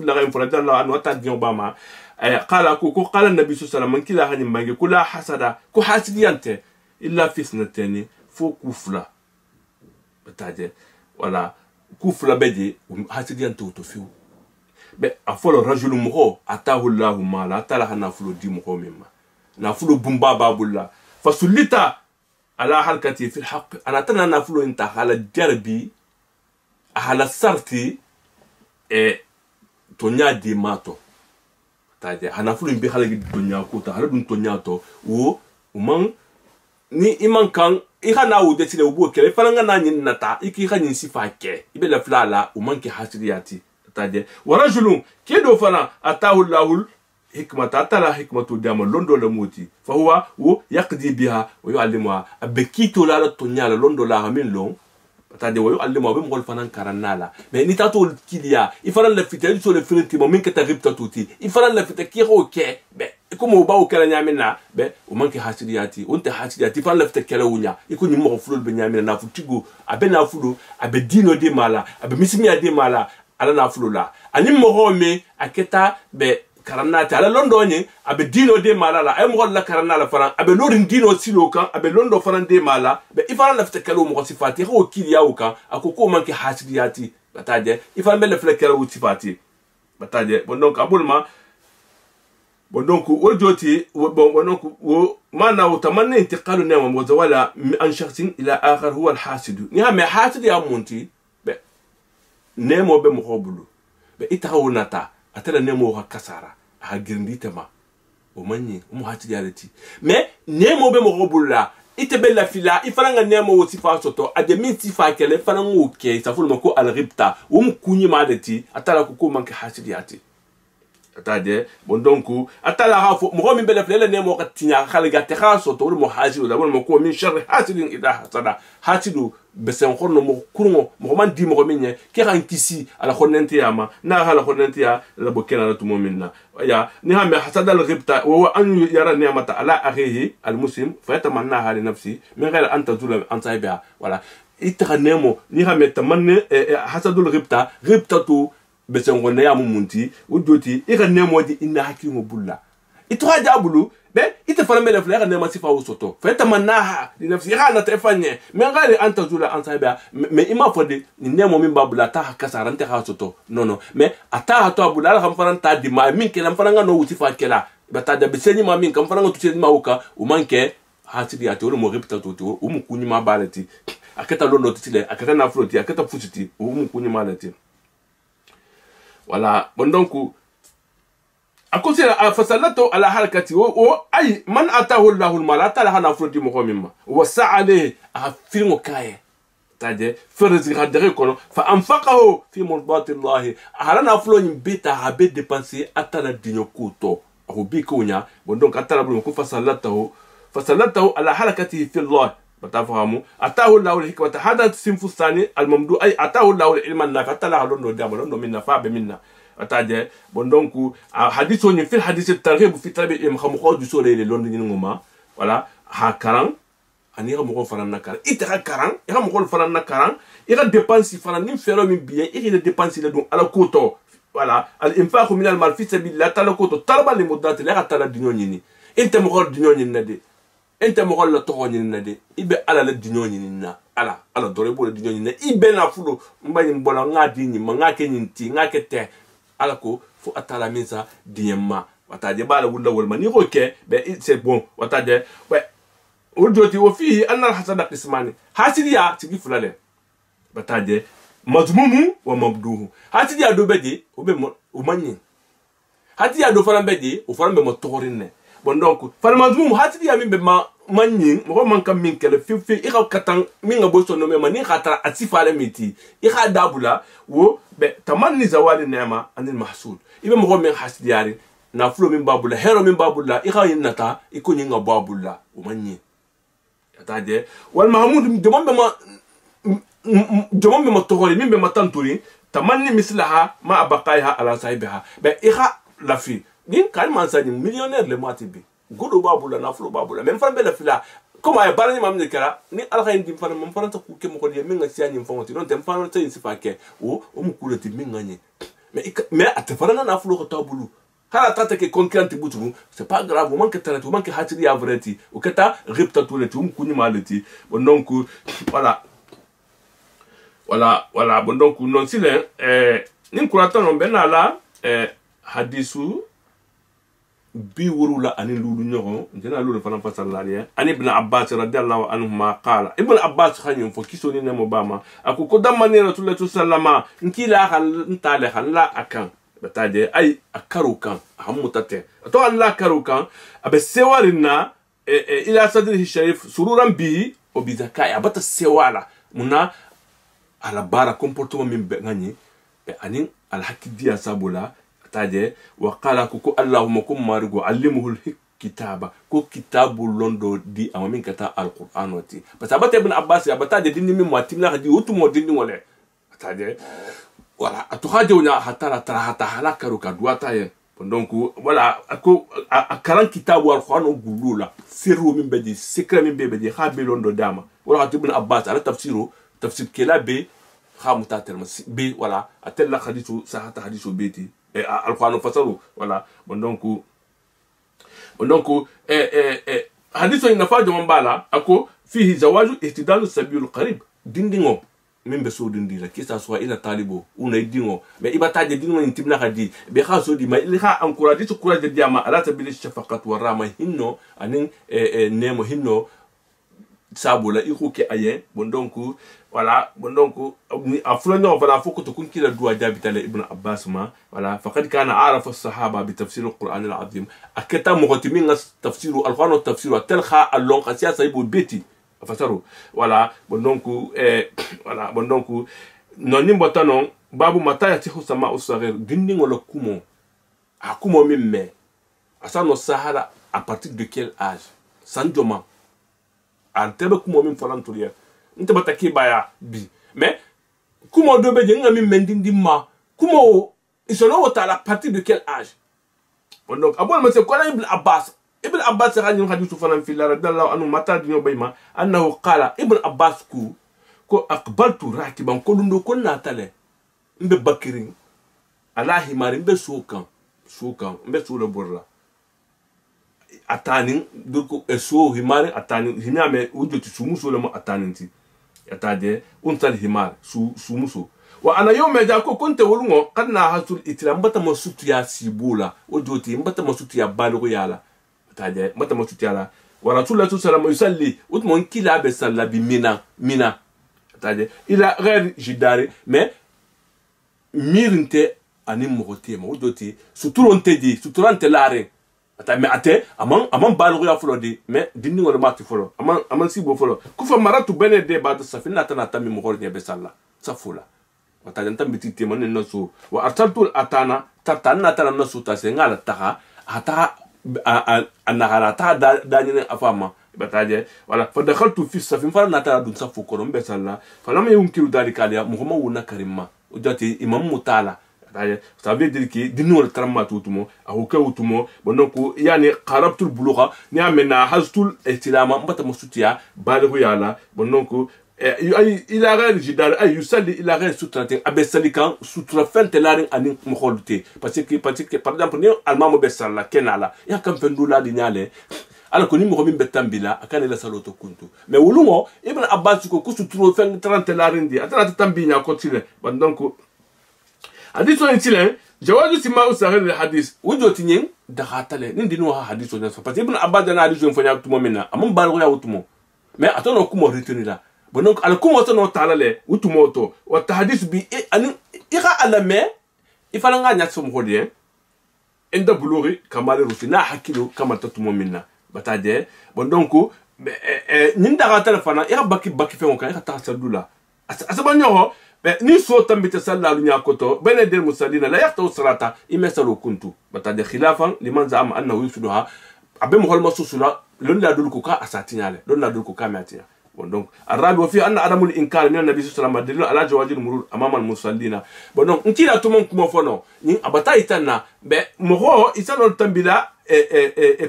la ghaym faradallahu anhu atadi obama qala akoko qala an-nabi sallallahu alayhi wasallam kila hanin bangi kula hasada ku hasidiyante illa fi sanatani fo kufla taje wala kufla beje hasidiyante to fiu be afolo rajulu muho atahu allah mala tala hana fulo di muho mimma na fulo bumba babulla fasulita ala halkati fi alhaq ana tana na fulo inta hala jarbi hala sarti tonya di mato taje hana fulo bi hala gi tonya ko ta hala dun tonya to wo umang ni iman kan ihana wo de tile wo kele falanga na nyin nata iki khanin sifake ibe la flala umanki hasriyati taje ورجل كيدو فنا أتاه الله حكمة أتلا حكمة دام لندو لموتي فهو يقضي بها ويعلمها أبكيتو لا تنيا لندو لا من لون تاجي ويعلمها بمقول فنا كرنالا mais ni tato kilia ifana la fita so le finiti mo min ka taribta tuti ifana la fita ki ho ke be ko mo bawo kala nyamina be o manki hasiriyati on te hasiriyati ifana la fita kala wunya iko ni mo fulul be nyamina na futigo abe na fulu abe dino de mala abe misimi de mala ala na fulula ani mo me aketa be karanati ala londo ni abe dino de mala la ay mo la karana la faran abe lorin dino silo kan abe londo faran de mala be ifana la fita kala mo sifati ho kiliya uka akoko manki hasiriyati bataje ifana be la fita kala sifati bataje bon donc abulma bon donc wajoti bon donc mana utamanna intiqalu ni'am wa zawala an shakhsin ila akhar huwa al-hasid ni ha me hasid ya munti be nemo be mohobulu be itahawunata atala nemo ha kasara ha girnditama o manyi mo hasid ya leti mais nemo be mohobulu la itebella fila ifanga nemo wosifa soto ade min sifa kele fana ngoke safulu ko al-ribta kunyi madeti atala ko manke hasid yati atade bon donc atala hafo mo min bela fele ne mo katinya khaliga te khaso to mo hajiru da mo ko min sharri hasidin idha hasada hasidu besen khorno mo kurmo mo man di mo minye ke ran kisi ala khonenti yama na hala khonenti ya la bokena la tumo minna ya ni ha me hasada al ghibta wa an yara ni'mata ala akhihi al muslim fa yatamanna hali nafsi min ghayr an tazula an saiba wala itranemo ni ha me tamanne hasadul ghibta ghibtatu besen wonne ya mumunti wujoti ika nemo di inna hakimu bulla itwa jabulu be ite fara mele fla nema sifa wosoto fa tamannaha li nafsi ghana tafanye men gari anta zula an saiba me ima fodi ni nemo min babula ta kasarante khasoto non mais ata to abula kham faranta di ma min kelam faranga no wusifa kela bata da beseni ma min kam faranga tuti ma wuka o manke hasidi atoro mo repita toto o mukunyi ma balati akata londo titile akata na floti akata fuchiti o mukunyi ma balati voilà bon donc akosira fasalatu ala harakati o ay man atahu Allahu al-malata la hana frodi mo mimma wa sa'ale afirmo kaye taje ferzi gadere kono fa anfaqahu fi murdati Allah halana floni beta habe dépenser atala dinyo kuto o bikonya bon donc atala bu ko fasalatu ala harakati fi Allah بتفهموا أتاه الله الحكمة هذا الصنف الثاني الممدوح أي أتاه الله العلم النافع أتاه الله لون من نفع بمنا أتاجه بندونكو حديثوني في الحديث الترغيب في طلب العلم خمخوض بسورة لون دينهما ولا هكران ani ga mo fana na karan ita karan ga mo fana na karan ira dépense fana ni fero min bien ira dépense le don ala koto voilà al infaq min al mal fi sabilillah tala koto talba li mudat la tala dinyo nyini inte mo gol dinyo nyini de inte mo gol la to nyini de ibe ala la dinyo nyini na ala dore bo dinyo nyini ibe na fulo mbani mbola ngadi ni ngake nyinti ngake te ala ko fo atala minsa diemma wataje bala wulla wol mani ko ke be c'est bon wataje ouais ودوتي وفيه أن الحسد قسمان حاسديا تجي فلان بتاجي مذموم ومبدوه حاسديا دو بدي وماني حاسديا دو فلان بدي وفلان بمتورين bon donc falmazmum حاسديا من بما ماني مو من كم من كله في إخو كتان من غبوس نومي ماني خاطر أتصفى ميتي إخا دابولا و تمني زوال النعمة عن المحصول إبى مو من حاسدياري نافلو من بابولا هيرو من بابولا إخا ينتا يكون ينغ بابولا وماني تاجي والمحمود جمال بما تقولي من بما تنتوري تمني مثلها ما أبقاها على صاحبها بإخا لفي دين كان ما ساني مليونير لما تبي غدو بابولا نافلو بابولا من فان بلا فلا كما يبارني ما من كلا ني الخين دين فان من فان تكو كم كل يوم من سياني فان تي نون فان تي سفاكه و مكولتي من غني mais atfarana naflo ko tabulu hala tata ke concurrent butu c'est pas grave on manque talent on manque hatiri avreti o kata ripta toleti kuni maleti bon donc voilà bon donc non sile nin kurata non benala hadisu bi wurula ani lulu ñogo dina lulu fana fasal la ya ani ibn abbas radiyallahu anhuma qala ibn abbas khanyum fo kisoni ne mo bama aku ko damani rasulullah sallama nkila hal ntale hal la akan bataje ay akarukan hamutate to alla karukan abe sewarina ila sadrihi sharif sururan bi o bi zakai abata sewala muna ala bara comportement min be ngani be anin al hakidiya sabula taje wa qala ku allahumma kum marigo allimuhu kitaba ko kitabu londo di amamin kata alquran wati parce abata ibn abbas abata de dinni min watimna hadi otumo dinni wala taje voilà atukhajewna hatara tarahata halakaru kadwata ye donc voilà ko akaran kitabu alquran gulula sirru min bedi secret min bedi khabe londo dama wala ibn abbas ala tafsir kela be khamuta terma be voilà atella hadithu sahata hadithu beti alquran fasaru voilà bon donc hadithu inafajo mbala ako fihi zawaju ihtidalu sabil qarib dindingo membe so dindira kisa so ila talibo una dingo me ibataje dingo intibna khadi be khaso di ma ilha encourage to courage diama ala sabil shafaqat wa rama hinno anin nemo hinno sabula iko ke ayen bon donc voilà bon donc aflano voilà faut que to kun kila dua jabitale ibn abbas ma voilà faqad kana arafa as-sahaba bi tafsir al-quran al-azim akata mughtimin tafsir al-quran tafsir telkha al-long khasiya sahibu beti fasaru voilà bon donc voilà bon donc non nimbo tanon babu mataya ti husama usagir dindingo le kumo akumo mimme asa no sahara à partir de quel âge sanjoma antebe kumo min falanturia nteba takibaya bi mais kumo dobe je ngami mendindi ma kumo isono wota à partir de quel âge bon donc abon ma c'est quoi ibn abbas rani hadithu fanan fi la radallahu anhu mata dinyo bayma annahu qala ibn abbas ko aqbaltu rakiban ko dundo ko natale mbe bakirin ala himari mbe sokan mbe sura borla atanin durko eso himari atanin hiname ujoti sumuso le mo ataninti yataje untal himar sumuso wa ana yome ja ko konte wolungo kanna hasul itila mbata masutu ya sibula ujoti mbata masutu ya balugo yala taje mbata masutu yala wa rasulullah sallallahu alaihi wasallam yusalli utmon kila be salla bi mina taje ila ghair jidari mais mirinte anim mogote ma ujoti suturonte di suturante lare ata me ate amon balugo ya fulodi mais dindi ngol mati folo amon sibo folo kufa maratu bene de bad safina tanata mi mogol be salla safula wata janta bitite man nasu wa arsaltu atana tatana tana nasu ta sengala taha ata anahara ta danyene afama bataje wala fa dakhaltu fi safin fa nata dun safu ko be salla fa lam yumkiru dalika ya muhammad wa karimma ujati imam mutala ça veut dire que dinu wala tramma tutumo ahuka utumo bonoko yani qarabtul bulugha ni amena hastul ihtilama mbata musutia balighu yala bonoko il a rien jidar ay yusalli il a rien sutratin abesalikan sutra fente larin ani mokholute parce que par exemple ni almamo besalla kenala ya kam fendula di nyale ala ko ni mo min betambila akane la saloto kuntu mais wulumo ibn abbas ko sutro fen 30 larin di atata tambinya ko tile donc hadith on tile jawadu sima usahil al hadith wujo tinyen da khatale ni dinu hadith on parce que ibn abbas na hadith on fanya tumo mena amon balgo ya utumo mais atono kumo retenir là donc ala kumo to no talale utumo to wa hadith bi ani ira ala me ifala nga nyat som hodien enda bulori kamale rusina hakilo kama tumo mena batade donc ninda gatala fana ira baki fe on kan ira ta sadula asabanyo ni so tambita sallallahu nya koto bene del musallina la yaqta salata imesalu kuntu batade khilafan liman za'ama annahu yusuduha abe mo holma susula lon la dul ko ka asatinyale lon la dul ko ka matiya bon donc arabi wa fi anna adamul inkar min nabi sallallahu alaihi wasallam ala jawazil murur amama al musallina bon donc ntila to mon ko fono ni abata itana be mo ho isalo tambila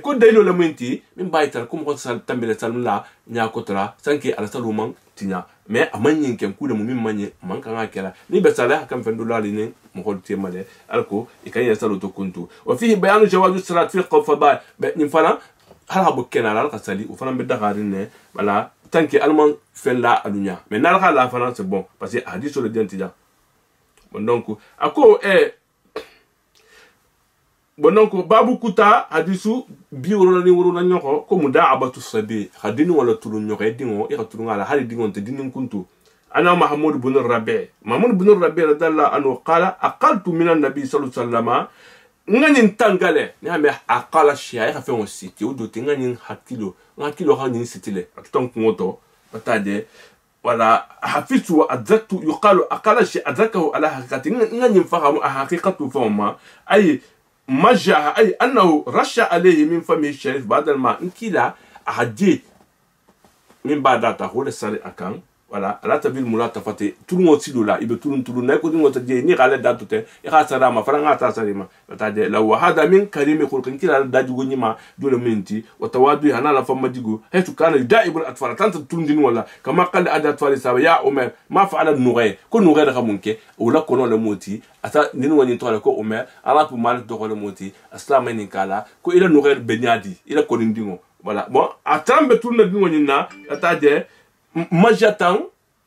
ko daylo la menti min bayital ko mo sal tambila sallallahu nya kotra sanki ala saluman tinya mais amanyin ken kuda mumin manye man kan akela ni be sala kan fendula ni mo holte male alko ikay yasalu to kuntu wa fihi bayanu jawazu salat fi qafada be ni fana hala bo kenala al qasali u fana be dagarin ne wala tanki alman fella alunya mais nal khala fana c'est bon parce que hadith sur le dentija bon donc ako bon donc babu kuta hadisu bi woro ni woro na nyoko ko mudaabatu sabi hadini wala tulu nyoko dingo e tulu ngala hali dingo te dinin kuntu ana mahmud ibn rabi radallahu anhu qala aqaltu min an-nabi sallallahu alaihi wasallam ngani tangale ni ame aqala shia e fa on siti o do ngani hakilo ngani sitile akiton kungoto batade wala hafizu wa adzaktu yuqalu aqala shi adzakahu ala haqiqati ngani fahamu haqiqatu fama ay majaha ay annahu rasha alayhi min fami sharif badal ma inkila ahadi min badata hole sare akan wala ala tabil mulatafati tulungo silula ibe tulun na ko dingo tade ni gale datute e khasara ma faranga ta sarima tade law hada min karimi khulqin kila daji gonyima dole minti wa tawadu hana la fama digo haytu kana daibul atfal tanta tulundin wala kama qala adat fali saba ya umar ma fa'ala nughay ko nughay da munke wala kono le moti ata nin woni to ko umar ala pu mal to ko le moti aslam ni kala ko ila nughay benyadi ila ko ndingo voilà bon atambe tulna dingo nyina tade majatan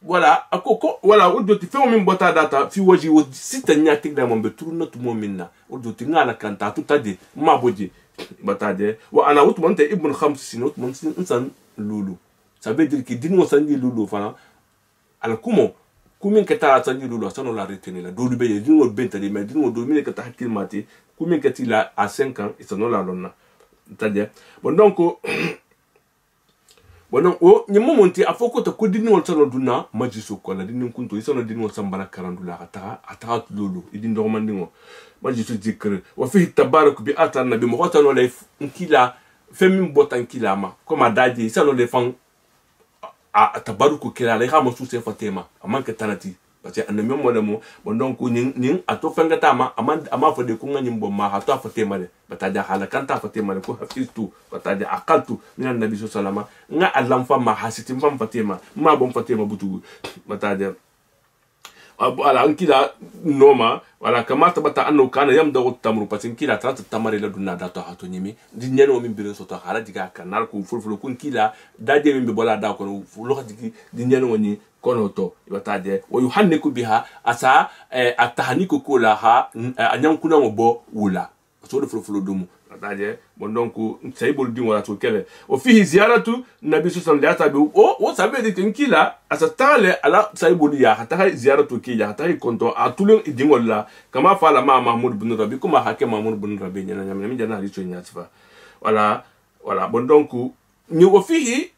voilà akoko voilà udoti fe min bota data fi waji wo sitanya tikda mon be turna to momina udoti ngala kanta tutade maboji batade wa ana utmonte ibn khams sinot mon insan lulu ça veut dire que dingo sangi lulu fana ala kumo kumin kata sangi lulu sano la retenir la do be dingo bentali mais dingo do min kata hakil mati kumin katila à 5 ans isano la lonna c'est-à-dire bon donc bon o ni momonti afoko to kodini wol sano duna majiso ko la dinin kunto isano dinin wol sambala karandula ata lulu idin do mandingo majiso zikr wa fi tabarak bi ata nabi mo hotano le nkila femi botan kila ma koma daji isano le fan a tabaruku kila le ha mo su se fatema amanka tanati parce que anami mo le mo bon donc nin ato fengata ma ama fo de ko ngani mbo ma ha to fatema le bataja halakanta fatema le ko hafistu bataja aqaltu min an-nabi sallallahu alaihi wasallam nga allam fa ma hasiti fam fatema ma bom fatema butugu bataja ala ankila noma wala kama tabata anno kana yamdagu tamru parce que kila trata tamari la dunna dato hato nyimi di nyeno min biro soto hala diga kanal ko fulfulu kun kila daje min be bola da ko lo digi di nyeno woni kono to bataje wa yuhanniku biha asa atahaniku kula ha anyankuna mo bo wula so do fulfulu dumu bataje bon donc saybol di wala to kele o fihi ziyaratu nabi sallallahu alaihi wasallam o sabe de kila asa tale ala saybol ya hata ziyaratu ki ya hata konto atulun idingolla kama fala ma mahmud ibn rabi kuma hake mahmud ibn rabi nyana nyama jana ali to nyatfa wala bon donc ni o fihi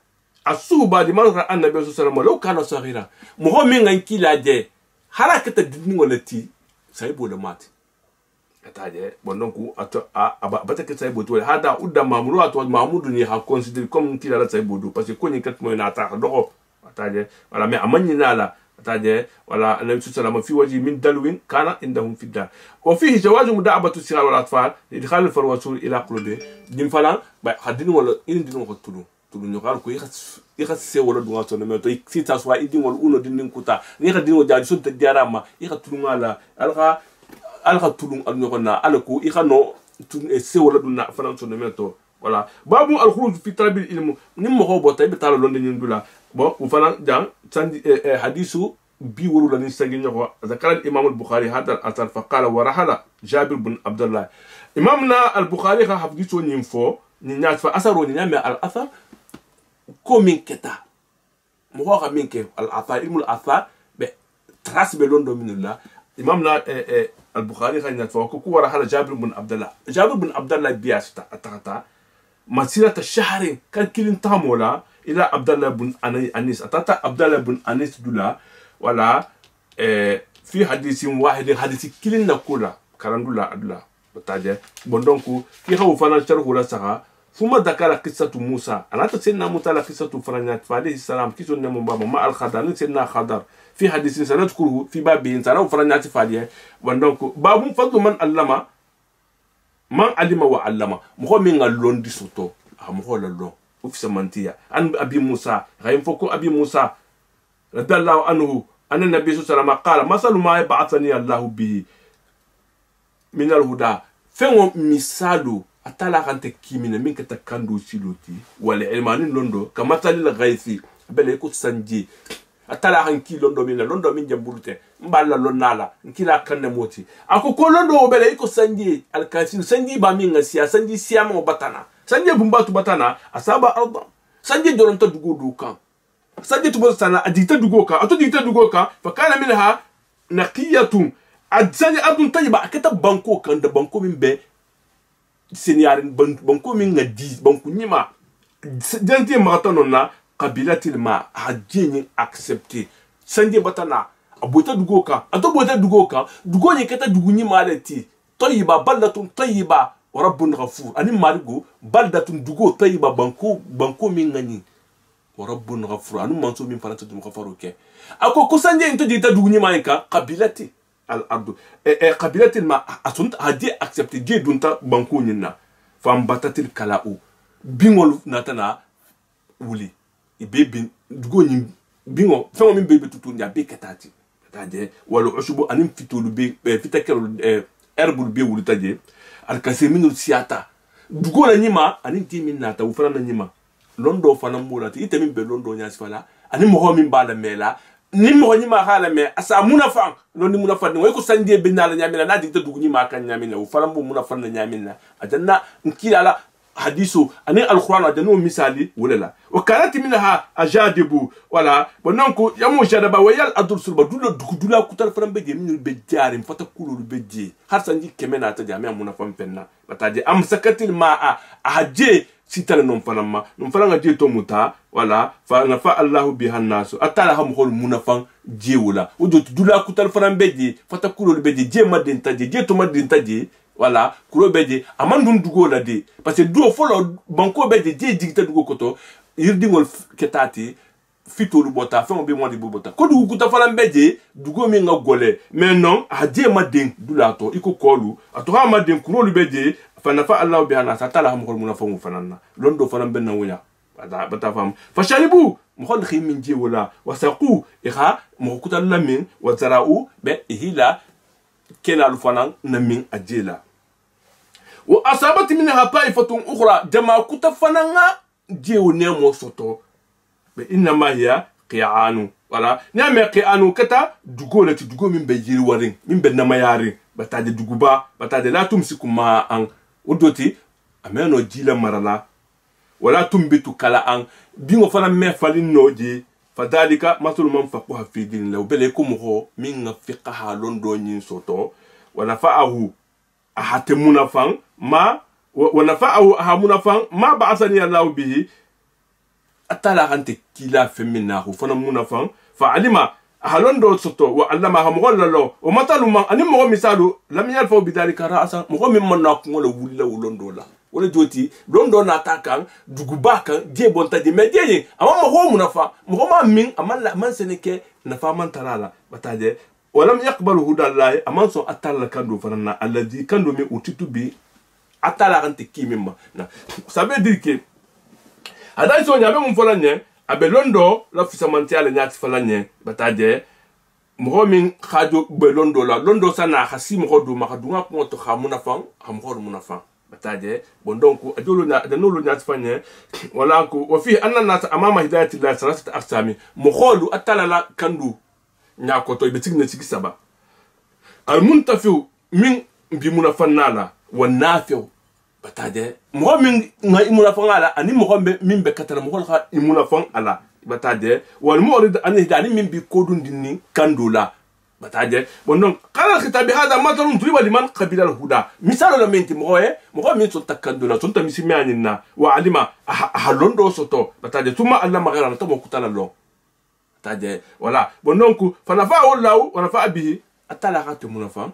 asuba di man ra annabi sallallahu alaihi wasallam law kana saghira mo min ngan kila je harakata dingolati saybol mati ataje bon donc abata ke say boto hada udda mamru ato mamudu ni ha considère comme kila la say bodo parce que koni kat mo na ta do ataje wala mais amanni nala تاجي ولا النبي صلى الله عليه وسلم في وجه من دلو كان عندهم في الدار وفيه جواز مداعبة الصغار والأطفال لإدخال الفروسور إلى قلوبهم دين فلان حدين ولا إن دين ولا تلو نقال كوي يخس ولا دعاء تنمي تو يكسيت أسوا إدين ولا أونو دين كوتا نيخ دين وجاد سون تديارما يخ تلو على ألقى تلو أنيقنا ألقو يخ نو سوى ولا دنا فلان تنمي تو ولا بابو الخروج في طلب العلم نم هو بطيء بتاع لندن يندولا bon وفلان جان حديثه بيورو لني سجنه ذكر الإمام البخاري هذا الأثر فقال ورحل جابر بن عبد الله إمامنا البخاري حفظته نيمفو نينات فأثر ونينام الأثر كومين كتا مهوغا منك الأثر علم الأثر بتراس بلندن من الله إمامنا البخاري خلينات فوقه ورحل جابر بن عبد الله جابر بن عبد الله بياستا أتاتا مسيرة الشهر كان كلين تامولا إلى عبد الله بن أنيس أتاتا عبد الله بن أنيس دولا ولا في حديث واحد حديث كلين نقولا كلام دولا أدلا بتاجي بندونكو كي هو فانا شرح ولا سها ثم ذكر قصة موسى أنا تسينا موسى قصة فرنات فعليه السلام كيسو نمو بابا ما الخضر نسينا خضر في حديث سنذكره في باب إنسان فرنات فعليه بندونكو باب فضل من علم من علم وعلم مخو من اللون دي سوتو مخو اللون وفي سمانتيا عن أبي موسى غير فوكو أبي موسى رضي الله عنه أن النبي صلى الله عليه وسلم قال مثل ما يبعثني الله به من الهدى فهو مثال أتلا كانت كيمين من كتكندو سيلوتي والعلمان لندو كمثل الغيث بل يكون سنجي atala hanki londo min jamburute mballa lonnala nkila kanne moti ako ko londo obele iko sanji alkasin sanji ba min ngasiya sanji siyama batana sanji bumbatu batana asaba arda sanji doronta dugo dukan sanji tubo sana adita dugo ka ato dita dugo ka fa kana minha naqiyatun adzani adun tayyiba akata banko kan da banko min be senyarin banko min ngadi banko nyima janti matanonna qabilatil ma hajini accepté sanje batana abota dugoka ato bota dugoka dugo ni kata duguni malati tayyiba baldatun tayyiba wa rabbun ghafur ani marigo baldatun dugo tayyiba banko min ngani wa rabbun ghafur anu manso min falata dum ghafaru ke ako ko sanje into dita duguni malika qabilati al ardu qabilatil ma asunt hadi accepté je dunta banko nyina fam batatil kala'u bingol natana wuli ibebin dugo ni bingo fengo min bebe tutu nya be katati taje wala usbu anim fitulu be fitakero erbul be wuli taje al kaseminu siata dugo la nyima anim timin nata wu fana nyima londo fana mulati itemin be londo nya sifala anim mo min bala mela nim mo nyima hala me asa munafan londi munafan way ko sanje be nala nyamina na digta dugo nyima kan nyamina wu fana mo munafan nyamina ajanna nkila حديثه أن القرآن أدنو مثالي ولا لا وكانت منها أجادبو ولا بنانكو يمو جادبا ويال أدرس البدولة دولا كتر فرن بيجي من البجار فتكولو البجي هرسانجي كمان أتجمع منافم فينا بتاجي أمسكت الماء أهجي سيتال نمفرما نمفرما جي توموتا ولا فنفع الله بها الناس أتالا هم هول منافم جي ولا ودوت دولا كتر فرن بيجي فتكولو البجي جي مدين تاجي جي تو مدين تاجي wala kuro beje amandun dugo la de parce que duo folo banko beje je digita dugo koto yirdingol ketati fitolu bota fe mo be mo di bota ko dugo kuta fala beje dugo mi nga gole mais non hadje maden dulato iko kolu ato ha maden kuro lu beje fa nafa allah bi ana satala ham ko mun fa mu fanana londo fala benna wuya bata fam fa sharibu mo khol khim min je wala wasaqu ikha mo kuta lamin wa zara'u be hila kenalu fanan namin ajela وأصابت منها طائفة أخرى جماعة كتفنانا جيو نيمو سوتو إنما هي قيعانو ولا نعم قيعانو كتا دغولة دغو من بيجيري وارين من بنما يارين بتاجي دغوبا بتاجي لا تمسكوا ما أن ودوتي أمانو جيلا مرلا ولا تنبتوا كلا أن بينو فنا مفالين نوجي فذلك مثل من فقه في دين لو بلكم هو من فقه لندن سوتو ونفعه أحد منافع ما ونفعه أحد منافع ما بعثني الله به أتلا أنت كلا فمنه فنا منافع فعلم أهلون دول سطو وعلمها مغلا له ومثل ما أني مغو مثاله لم يلفوا بذلك رأسا مغو ممن ناكم ولا ولا ولون دولا wala joti londo na ta kan duguba kan je bonta je me je amma mo ho munafa mo ho ma min amma la man seneke nafa man tarala bataje walam yaqbalu hudallahi amma so atalla kando fanana alladhi kando mi utitu bi atala kan tikimima na ça veut dire que ada so nyabe mun folanye abe londo la fisamanti ala nyati falanye bataje mo min khajo be londo la londo sana khasi mo do makadunga ko to khamuna fan am khor munafa bataje bon donc adolo na danolo nyati fanye wala ko wa fi anna nas amama hidayati la salasat aqsami mo kholu atala la kandu nyako to be tigna sigi saba al muntafi min bi munafan nala wa nafiu bataje mo min nga munafan ala ani mo min be katala mo kha munafan ala bataje wal murid an hidani min bi kodun dinni kandula bataje bon donc qala khitabi hada matalun tuliba liman qabila al huda misalo la menti mo min so takandula son tamisi meanina wa alima halondo soto bataje tuma alla magara to mo kutala lo bataje voilà bon donc fanafa wallahu wa nafa bihi atala khatu munafa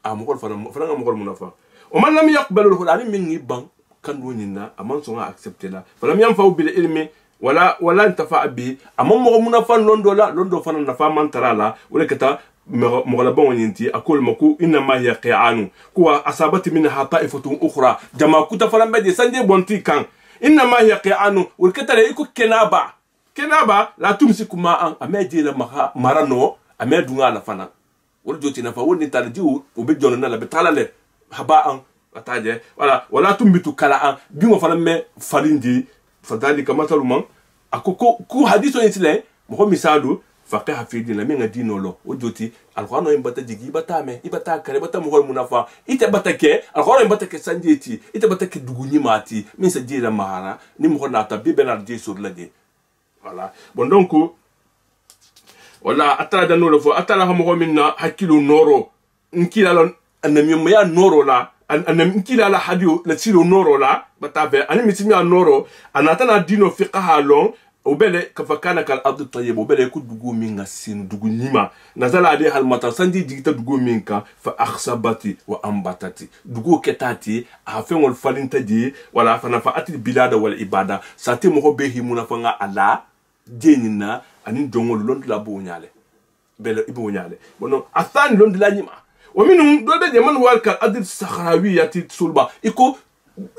amol fana mo munafa o man lam yaqbalu al huda min ban kandu nyina aman so nga accepter la falam yanfa bil ilmi wala intafa bi amma mo munafa londo fana nafa man tarala wala kata مغلبون ينتي أقول مكو إنما هي قيعان كوا أصابت منها طائفة أخرى جما كوتا فلان بدي سنجي بونتي كان إنما هي قيعان والكتر يكو كنابا لا تمسك ماء أما يجي لما مرانو أما يدونا على فنا ورجوتي نفاول نتالجيو وبيجونا لا بتالا هباء أتاجي ولا تنبتو كلا بيمو فلان مي فالينجي فذلك مثل من أكو كو حديثو ينتي مكو مثالو فقه في دين لمن دينه له وجوتي القرآن يبتا جيجي بتامه يبتا كره بتا مغول منافع يتبتا كي القرآن يبتا كسانجيتي يتبتا كدغوني ماتي من سجيرا مهارا ني مغول ناتا بيبنار دي سور لدي voilà bon donc wala atala dano le fo atala mo minna hakilo noro nkila la anami ya noro la anami nkila la hadio la silo noro la batabe ani mitimi ya noro anatana dino fiqha long وبله كفكان كالأرض الطيب وبله يكون دغو مينغا سين دغو نيما نزل عليها المطر سندي جيتا دغو مينكا فأخصبتي وأنبتتي دغو كتاتي أفهم الفلنت دي ولا فنفعت البلاد والعبادة ساتي مخو به منافعا على ديننا أني جونغول لوند لابو نيالي بله إبو نيالي بنو أثان لوند لا نيما ومنهم دول جمان والك الأرض الصحراوية صلبة إكو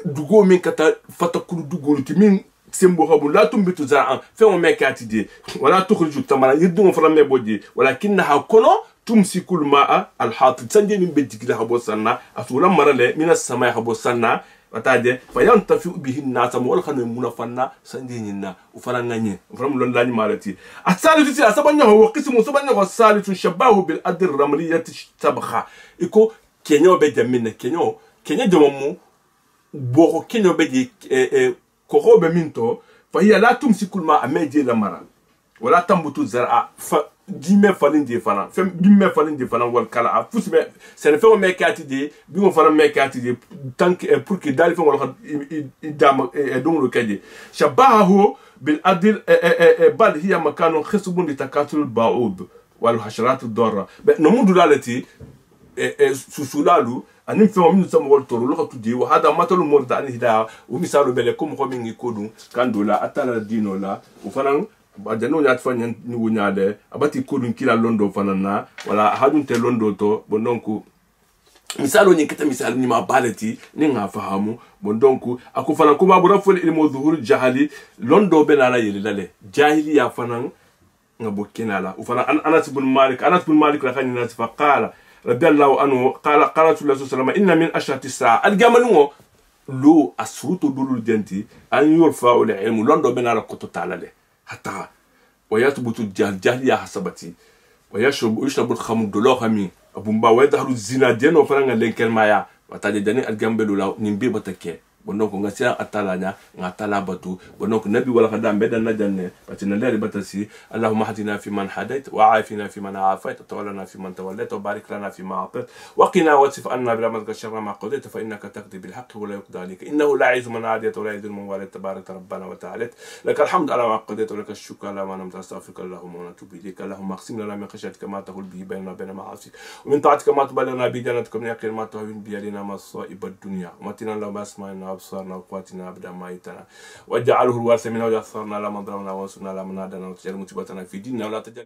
دغو مينكا فتكل دغو تمين سيمبو هبو لا تنبت زرعا فهم ميكاتي دي ولا تخرج التمر يدون فرام مبودي ولكنها كونو تمسك الماء الحاطب سنجي من بيتك لها بوسنا أسولا مرة من السماء بوسنا وتاجي فينتفع به الناس مول خانو منافنا سنجي نينا وفرانغاني فرام لون لاني مالتي الثالث سي اسبانيا هو قسم سبانيا الثالث شباه بالأرض الرملية تبخا إكو كينيو بيجامين كينيو جمامو بوكو كينيو بيجي كوكو بمينتو فهي لا تمسك الماء أميدي لمرا ولا تنبت الزرع ديمه فالين دي فانا فم ديمه فالين دي فانا والكلا فوس مي سنفو ميكاتي دي بيمو فانا ميكاتي دي تانك بور كي دالي فم ولا دام دون لو كدي شبهه بالادل بل هي مكان خصب لتكاثر البعوض والحشرات الضاره نمود دالتي سوسولالو أني فهم من سامو التورو لغة تدي وهذا مثل مرد عن هدا ومثال بلكم هم من يكونوا كان دولا أتلا دينو لا وفنان بعدين ياتفن نيونياده أبتي كودون كلا لندو فنانا ولا هادون تلندو تو بندونكو مثالو نيكتا مثال نيما بالتي نينا فهمو بندونكو أكو فنان كوما برافول إلمو ظهور الجهالي لندو بنالا يلالي جاهلي يا فنان نبوكينا لا وفنان أنس بن مالك لخاني ناس فقال رضي الله عنه قال رسول الله صلى الله عليه وسلم إن من أشرة الساعة الجمل لو أسرط دول الجنتي أن يرفع العلم لندو بين على كتو تعالى حتى ويثبت الجهل يا حسبتي ويشرب الخمر دلوخمي أبو مبا ويظهر الزنا دين وفرنا لينكل مايا وتاجي دني الجمل لو نمبي بتكي bonoko ngasia atalanya ngatala batu bonoko nabi wala khadam beda najanne batina lari batasi allahumma hadina fi man hadait wa afina fi man afait tawallana fi man tawallait wa barik lana fi ma atait wa qina wasif anna bi rahmatika sharra ma qadait fa innaka taqdi bil haqq wa la yuqda alayka innahu la yu'izzu man adiyat wa la yudhillu man walayt tabarak rabbana wa ta'ala lak alhamdu ala ma qadait wa lak ash-shukru ala ma lam tastaghfirka allahumma wa natubu ilayka allahumma aqsim lana min khashyatika ma tahul bihi baynana wa bayna ma'asik wa min ta'atika ma tuballighuna bi jannatika min yaqin ma tahwin bi alina masa'ib ad-dunya wa matina la basma'ina أبصارنا وقواتنا أبدا ما أحييتنا واجعله الوارث منا واجعل ثارنا على من ظلمنا وانصرنا على من عادانا وتجعل مصيبتنا في ديننا ولا تجعل